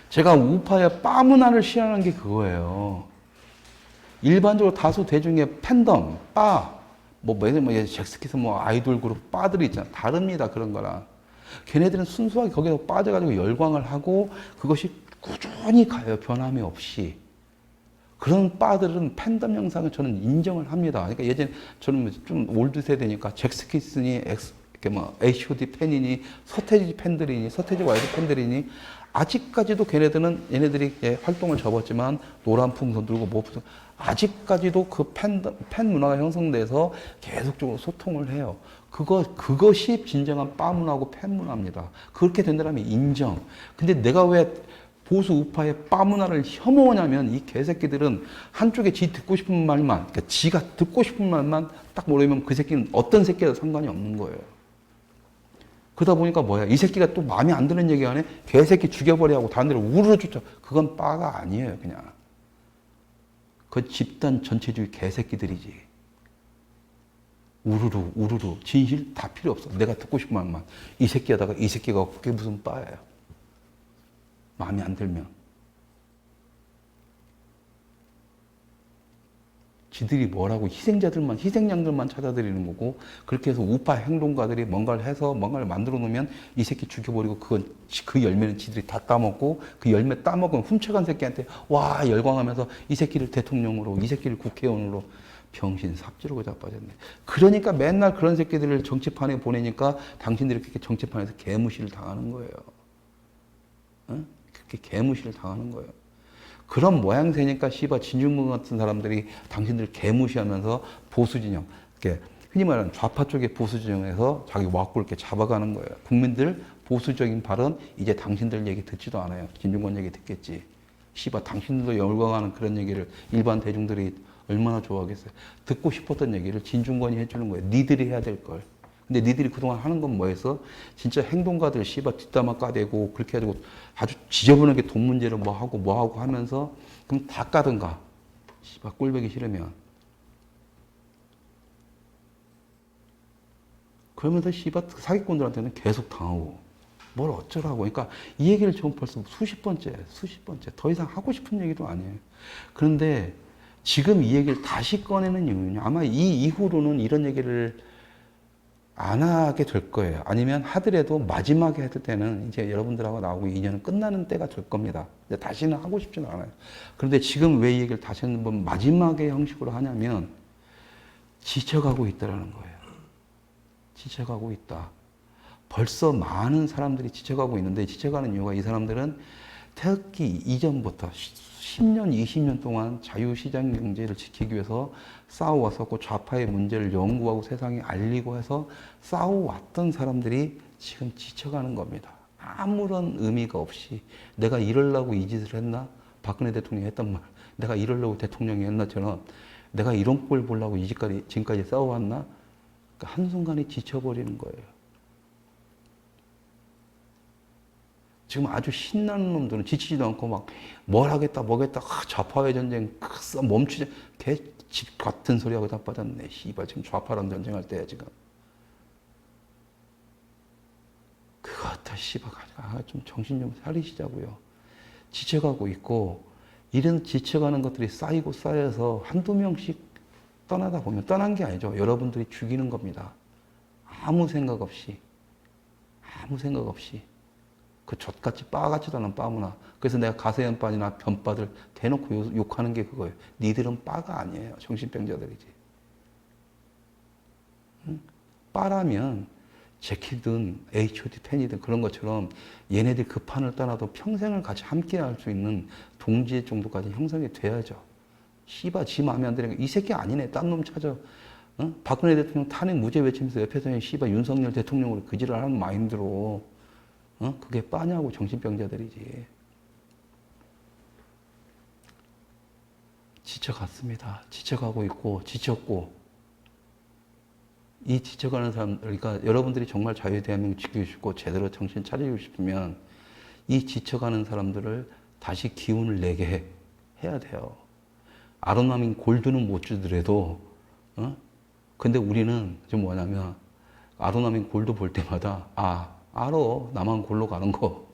제가 우파의 빠 문화를 싫어하는 게 그거예요. 일반적으로 다수 대중의 팬덤, 잭스키스 아이돌 그룹 빠들이 있잖아. 다릅니다. 그런 거랑. 걔네들은 순수하게 거기서 빠져가지고 열광을 하고 그것이 꾸준히 가요. 변함이 없이. 그런 빠들은 팬덤 영상을 저는 인정을 합니다. 그러니까 예전에 저는 좀 올드 세대니까 잭스키스니 H.O.D 팬이니 서태지 팬들이니 서태지 와이드 팬들이니 아직까지도 얘네들이 활동을 접었지만 노란 풍선 들고 아직까지도 그 팬 문화가 형성돼서 계속적으로 소통을 해요. 그것이 진정한 빠 문화고 팬 문화입니다. 그렇게 된다면 인정. 근데 내가 왜 보수 우파의 빠문화를 혐오하냐면 이 개새끼들은 한쪽에 지 듣고 싶은 말만, 그러니까 지가 듣고 싶은 말만 딱 모르면 그 새끼는 어떤 새끼도 상관이 없는 거예요. 그러다 보니까 뭐야? 이 새끼가 또 마음에 안 드는 얘기 하네? 개새끼 죽여버려 하고 다른 데로 우르르 쫓아. 그건 빠가 아니에요, 그냥. 그 집단 전체주의 개새끼들이지. 우르르, 우르르. 진실 다 필요 없어. 내가 듣고 싶은 말만. 이 새끼 하다가 이 새끼가 그게 무슨 빠예요. 마음에 안 들면. 지들이 뭐라고 희생자들만, 희생양들만 찾아들이는 거고, 그렇게 해서 우파 행동가들이 뭔가를 해서 뭔가를 만들어 놓으면 이 새끼 죽여버리고 그건, 그 열매는 지들이 다 따먹고, 그 열매 따먹은 훔쳐간 새끼한테 와, 열광하면서 이 새끼를 대통령으로, 이 새끼를 국회의원으로 병신 삽지르고 자빠졌네. 그러니까 맨날 그런 새끼들을 정치판에 보내니까 당신들이 그렇게 정치판에서 개무시를 당하는 거예요. 응? 그렇게 개무시를 당하는 거예요. 그런 모양새니까 씨발 진중권 같은 사람들이 당신들 개무시하면서 보수 진영, 흔히 말하는 좌파 쪽의 보수 진영에서 자기 왁구를 이렇게 잡아가는 거예요. 국민들 보수적인 발언 이제 당신들 얘기 듣지도 않아요. 진중권 얘기 듣겠지. 씨발 당신들도 열광하는 그런 얘기를 일반 대중들이 얼마나 좋아하겠어요. 듣고 싶었던 얘기를 진중권이 해주는 거예요. 니들이 해야 될 걸. 근데 니들이 그동안 하는 건 뭐였어? 진짜 행동가들 씨발 뒷담화 까대고 그렇게 해가지고 아주 지저분하게 돈 문제를 뭐 하고 하면서 그럼 다 까든가. 씨발 꼴보기 싫으면. 그러면서 씨발 사기꾼들한테는 계속 당하고 뭘 어쩌라고. 그러니까 이 얘기를 지금 벌써 수십 번째. 더 이상 하고 싶은 얘기도 아니에요. 그런데 지금 이 얘기를 다시 꺼내는 이유는 아마 이 이후로는 이런 얘기를 안 하게 될 거예요. 아니면 하더라도 마지막에 했을 때는 이제 여러분들하고 나하고 인연은 끝나는 때가 될 겁니다. 근데 다시는 하고 싶지는 않아요. 그런데 지금 왜 이 얘기를 다시 한번 마지막의 형식으로 하냐면 지쳐가고 있다라는 거예요. 지쳐가고 있다. 벌써 많은 사람들이 지쳐가고 있는데 지쳐가는 이유가 이 사람들은 태극기 이전부터 10년, 20년 동안 자유시장 경제를 지키기 위해서 싸워왔었고 좌파의 문제를 연구하고 세상에 알리고 해서 싸워왔던 사람들이 지금 지쳐가는 겁니다. 아무런 의미가 없이 내가 이러려고 이 짓을 했나? 박근혜 대통령이 했던 말. 내가 이러려고 대통령이 했나처럼 내가 이런 꼴 보려고 지금까지 싸워왔나? 그러니까 한순간에 지쳐버리는 거예요. 지금 아주 신나는 놈들은 지치지도 않고 막 뭘 하겠다 뭐겠다 좌파의 전쟁 멈추자 개집 같은 소리하고 다 빠졌네. 씨발 지금 좌파랑 전쟁할 때야 지금. 그거 다 씨발 좀 정신 좀 차리시자고요. 지쳐가고 있고 이런 지쳐가는 것들이 쌓이고 쌓여서 한두 명씩 떠나다 보면 떠난 게 아니죠. 여러분들이 죽이는 겁니다. 아무 생각 없이. 그 젖같이 빠같지도 않은 빠무나. 그래서 내가 가세연빠이나 변빠들 대놓고 욕하는 게 그거예요. 니들은 빠가 아니에요. 정신병자들이지. 응? 빠라면 제키든 H.O.T 팬이든 그런 것처럼 얘네들 그 판을 떠나도 평생을 같이 함께 할 수 있는 동지의 정도까지 형성이 돼야죠. 씨바 지 마음에 안 드니까 이 새끼 아니네. 딴 놈 찾아. 응? 박근혜 대통령 탄핵 무죄 외치면서 옆에서 씨바 윤석열 대통령으로 그지를 하는 마인드로 그게 빠냐고. 정신병자들이지. 지쳐갔습니다. 지쳐가고 있고 지쳤고 이 지쳐가는 사람들, 그러니까 여러분들이 정말 자유의 대한민국 지키고 싶고 제대로 정신 차리고 싶으면 이 지쳐가는 사람들을 다시 기운을 내게 해야 돼요. 아로나민 골드는 못 주더라도 근데 우리는 좀 뭐냐면 아로나민 골드 볼 때마다 알아. 나만 골로 가는 거.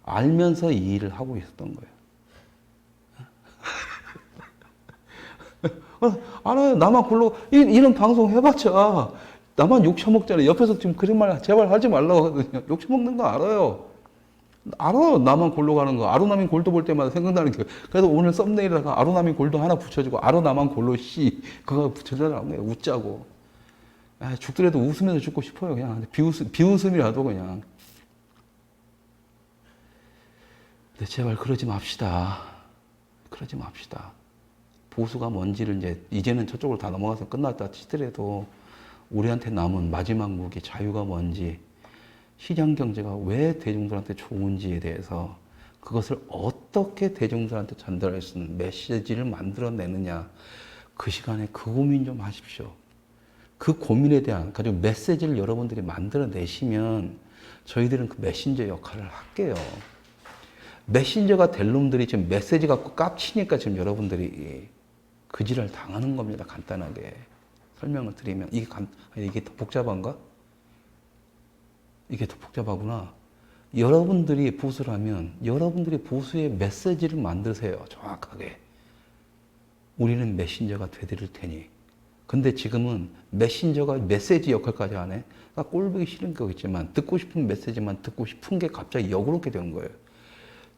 알면서 이 일을 하고 있었던 거예요. 알아요. 나만 골로, 이런 방송 해봤자, 나만 욕 처먹잖아요. 옆에서 지금 그런 말 제발 하지 말라고 하거든요. 욕 처먹는 거 알아요. 나만 골로 가는 거. 아로나민 골드 볼 때마다 생각나는 게. 그래서 오늘 썸네일에다가 아로나민 골드 하나 붙여주고, 나만 골로 씨. 그거 붙여달라는 거예요. 웃자고. 죽더라도 웃으면서 죽고 싶어요. 그냥 비웃음이라도 그냥. 근데 제발 그러지 맙시다. 보수가 뭔지를 이제는 저쪽으로 다 넘어가서 끝났다 치더라도 우리한테 남은 마지막 무기 자유가 뭔지, 시장 경제가 왜 대중들한테 좋은지에 대해서 그것을 어떻게 대중들한테 전달할 수 있는 메시지를 만들어내느냐. 그 시간에 그 고민 좀 하십시오. 그 고민에 대한 가지고 메시지를 여러분들이 만들어내시면 저희들은 그 메신저 역할을 할게요. 메신저가 될 놈들이 지금 메시지 갖고 깝치니까 지금 여러분들이 그 지랄 당하는 겁니다. 간단하게 설명을 드리면. 이게 더 복잡한가? 이게 더 복잡하구나. 여러분들이 보수라면 여러분들이 보수의 메시지를 만드세요. 정확하게. 우리는 메신저가 되드릴 테니. 근데 지금은 메신저가 메시지 역할까지 하네. 그러니까 꼴보기 싫은 거겠지만 듣고 싶은 메시지만 듣고 싶은 게 갑자기 역으로게 된 거예요.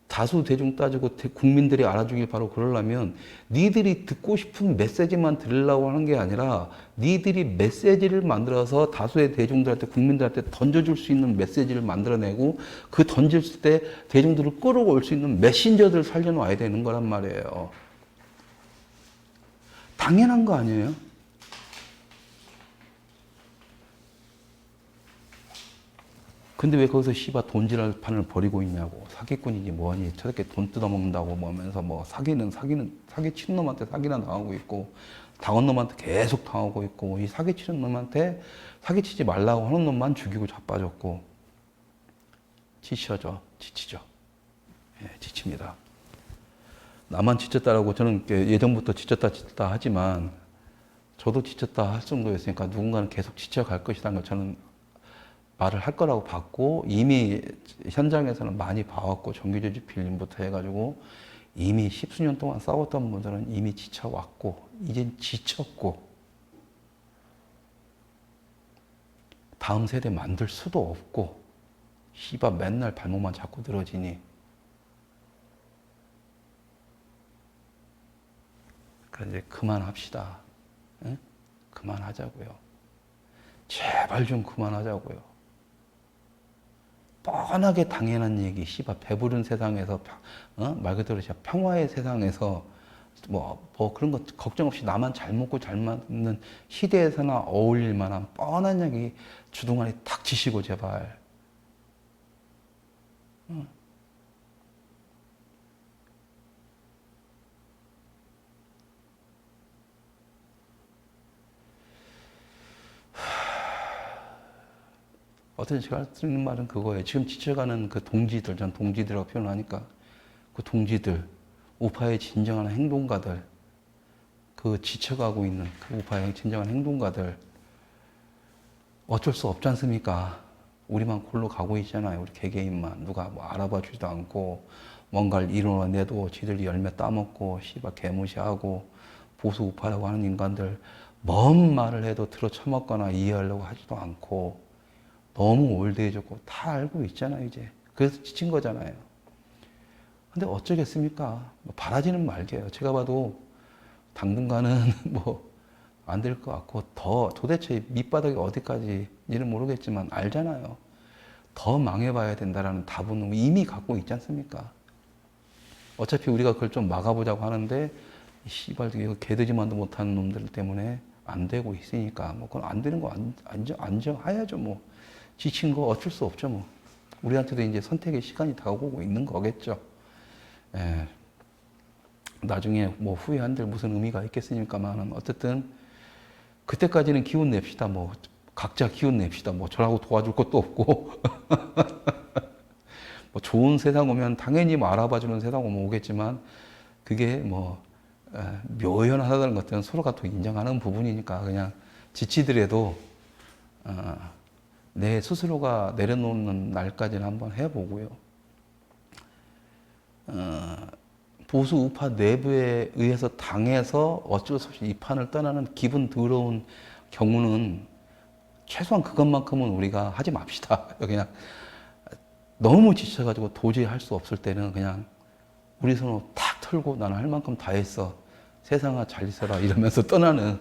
다수 대중 따지고 국민들이 알아주길 바로 그러려면 니들이 듣고 싶은 메시지만 들으려고 하는 게 아니라 니들이 메시지를 만들어서 다수의 대중들한테 국민들한테 던져줄 수 있는 메시지를 만들어내고 그 던질 때 대중들을 끌어올 수 있는 메신저들을 살려놔야 되는 거란 말이에요. 당연한 거 아니에요? 근데 왜 거기서 씨발 돈지랄 판을 벌이고 있냐고. 사기꾼이니 뭐니 저렇게 돈 뜯어먹는다고 뭐 하면서 뭐 사기치는 놈한테 사기나 당하고 있고 당한 놈한테 계속 당하고 있고 이 사기치는 놈한테 사기치지 말라고 하는 놈만 죽이고 자빠졌고 지치죠. 예, 지칩니다. 나만 지쳤다라고 저는 예전부터 지쳤다 하지만 저도 지쳤다 할 정도였으니까 누군가는 계속 지쳐갈 것이라는 걸 저는 말을 할 거라고 봤고 이미 현장에서는 많이 봐왔고 정규조직 빌림부터 해가지고 이미 십수년 동안 싸웠던 분들은 이미 지쳐왔고 이젠 지쳤고 다음 세대 만들 수도 없고 씨발 맨날 발목만 잡고 늘어지니 그래서 이제 그만합시다. 응? 그만하자고요. 제발 좀 그만하자고요. 뻔하게 당연한 얘기, 씨발 배부른 세상에서 말 그대로 진짜 평화의 세상에서 뭐 그런 거 걱정 없이 나만 잘 먹고 잘 맞는 시대에서나 어울릴 만한 뻔한 얘기 주둥아리 탁 치시고 제발. 어떤 제가 쓰는 말은 그거예요. 지금 지쳐가는 그 동지들, 전 동지들이라고 표현하니까 그 동지들, 우파의 진정한 행동가들, 그 지쳐가고 있는 그 우파의 진정한 행동가들 어쩔 수 없지 않습니까? 우리만 골로 가고 있잖아요. 우리 개개인만 누가 뭐 알아봐 주지도 않고 뭔가를 이뤄내도 지들이 열매 따먹고 씨발 개무시하고 보수 우파라고 하는 인간들 뭔 말을 해도 들어 처먹거나 이해하려고 하지도 않고 너무 올드해졌고 다 알고 있잖아요 이제. 그래서 지친 거잖아요. 근데 어쩌겠습니까? 뭐 바라지는 말게요. 제가 봐도 당분간은 뭐 안 될 것 같고 더 도대체 밑바닥이 어디까지인지는 모르겠지만 알잖아요. 더 망해봐야 된다라는 답은 이미 갖고 있지 않습니까? 어차피 우리가 그걸 좀 막아보자고 하는데 씨발 이거 개돼지만도 못하는 놈들 때문에 안 되고 있으니까 뭐 그건 안 되는 거 안정해야죠 뭐. 지친 거 어쩔 수 없죠 뭐. 우리한테도 이제 선택의 시간이 다가오고 있는 거겠죠. 예. 나중에 뭐 후회한들 무슨 의미가 있겠습니까만은 어쨌든 그때까지는 기운 냅시다 뭐. 각자 기운 냅시다 뭐. 저라고 도와줄 것도 없고 뭐 좋은 세상 오면 당연히 뭐 알아봐주는 세상 오면 오겠지만 그게 뭐 묘연하다는 것들은 서로가 또 인정하는 부분이니까 그냥 지치더라도 내 스스로가 내려놓는 날까지는 한번 해보고요. 보수 우파 내부에 의해서 당해서 어쩔 수 없이 이 판을 떠나는 기분 더러운 경우는 최소한 그것만큼은 우리가 하지 맙시다. 그냥 너무 지쳐가지고 도저히 할 수 없을 때는 그냥 우리 손으로 탁 털고 나는 할 만큼 다 했어. 세상아 잘 있어라 이러면서 떠나는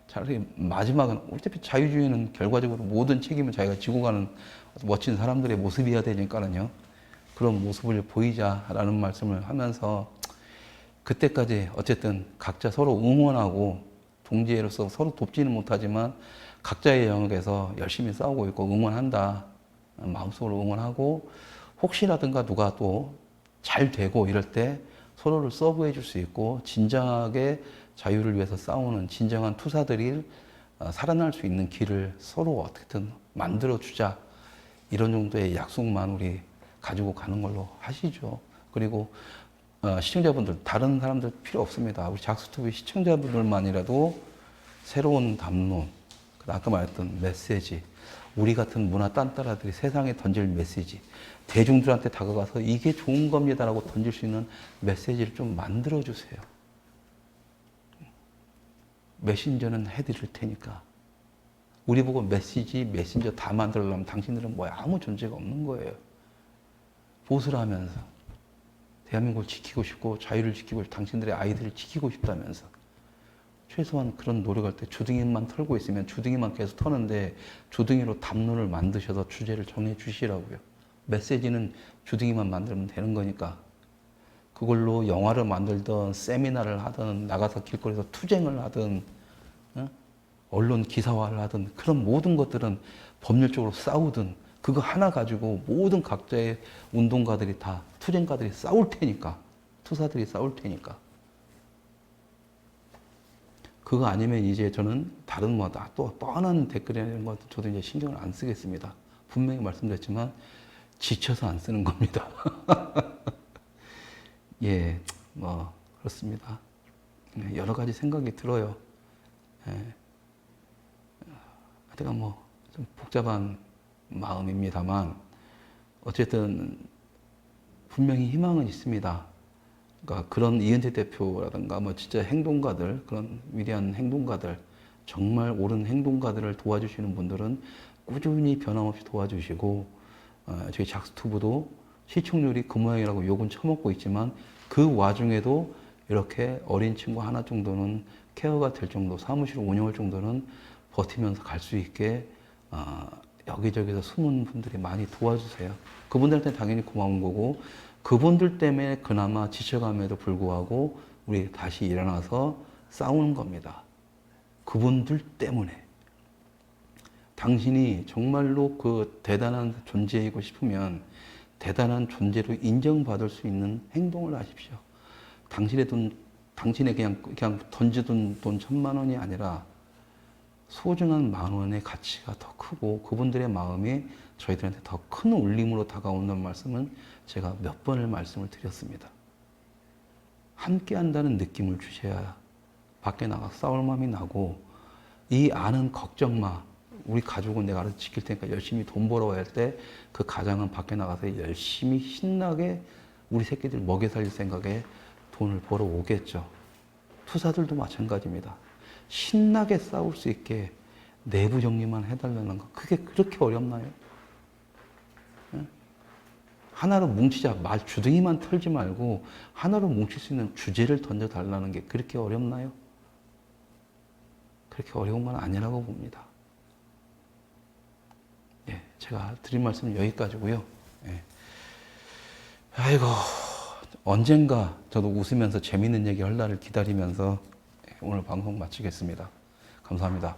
차라리 마지막은 어차피 자유주의는 결과적으로 모든 책임을 자기가 지고 가는 멋진 사람들의 모습이어야 되니까는요. 그런 모습을 보이자라는 말씀을 하면서 그때까지 어쨌든 각자 서로 응원하고 동지애로서 서로 돕지는 못하지만 각자의 영역에서 열심히 싸우고 있고 응원한다. 마음속으로 응원하고 혹시라든가 누가 또 잘 되고 이럴 때 서로를 서브해 줄 수 있고 진정하게 자유를 위해서 싸우는 진정한 투사들이 살아날 수 있는 길을 서로 어떻게든 만들어 주자. 이런 정도의 약속만 우리 가지고 가는 걸로 하시죠. 그리고 시청자분들, 다른 사람들 필요 없습니다. 우리 작스TV 시청자분들만이라도 새로운 담론, 아까 말했던 메시지, 우리 같은 문화 딴따라들이 세상에 던질 메시지, 대중들한테 다가가서 이게 좋은 겁니다라고 던질 수 있는 메시지를 좀 만들어 주세요. 메신저는 해드릴 테니까. 우리 보고 메신저 다 만들려면 당신들은 뭐야? 아무 존재가 없는 거예요. 보수를 하면서 대한민국을 지키고 싶고 자유를 지키고 싶고 당신들의 아이들을 지키고 싶다면서 최소한 그런 노력할 때 주둥이만 털고 있으면 주둥이만 계속 터는데 주둥이로 담론을 만드셔서 주제를 정해 주시라고요. 메시지는 주둥이만 만들면 되는 거니까. 그걸로 영화를 만들든 세미나를 하든 나가서 길거리에서 투쟁을 하든 언론 기사화를 하든 그런 모든 것들은 법률적으로 싸우든 그거 하나 가지고 모든 각자의 운동가들이 다 투쟁가들이 싸울 테니까 투사들이 싸울 테니까 그거 아니면 이제 저는 다른 또 뻔한 댓글이라는 것 저도 이제 신경을 안 쓰겠습니다. 분명히 말씀드렸지만 지쳐서 안 쓰는 겁니다. 예, 뭐 그렇습니다. 여러 가지 생각이 들어요. 예. 하여간 뭐 좀 복잡한 마음입니다만 어쨌든 분명히 희망은 있습니다. 그러니까 그런 이은재 대표라든가 뭐 진짜 행동가들, 그런 위대한 행동가들, 정말 옳은 행동가들을 도와주시는 분들은 꾸준히 변함없이 도와주시고 저희 작스튜브도 시청률이 그 모양이라고 욕은 처먹고 있지만 그 와중에도 이렇게 어린 친구 하나 정도는 케어가 될 정도, 사무실 운영할 정도는 버티면서 갈 수 있게 여기저기서 숨은 분들이 많이 도와주세요. 그분들한테 당연히 고마운 거고 그분들 때문에 그나마 지쳐감에도 불구하고 우리 다시 일어나서 싸우는 겁니다. 그분들 때문에. 당신이 정말로 그 대단한 존재이고 싶으면 대단한 존재로 인정받을 수 있는 행동을 하십시오. 당신의 그냥 던져둔 돈 1,000만 원이 아니라 소중한 10,000원의 가치가 더 크고 그분들의 마음이 저희들한테 더 큰 울림으로 다가온다는 말씀은 제가 몇 번을 말씀을 드렸습니다. 함께 한다는 느낌을 주셔야 밖에 나가서 싸울 마음이 나고 이 아는 걱정 마. 우리 가족은 내가 알아서 지킬 테니까 열심히 돈 벌어야 할 때 그 가장은 밖에 나가서 열심히 신나게 우리 새끼들 먹여 살릴 생각에 돈을 벌어 오겠죠. 투사들도 마찬가지입니다. 신나게 싸울 수 있게 내부 정리만 해달라는 거 그게 그렇게 어렵나요? 하나로 뭉치자. 주둥이만 털지 말고 하나로 뭉칠 수 있는 주제를 던져달라는 게 그렇게 어렵나요? 그렇게 어려운 건 아니라고 봅니다. 예, 제가 드린 말씀은 여기까지고요. 예. 아이고, 언젠가 저도 웃으면서 재밌는 얘기 할 날을 기다리면서 오늘 방송 마치겠습니다. 감사합니다.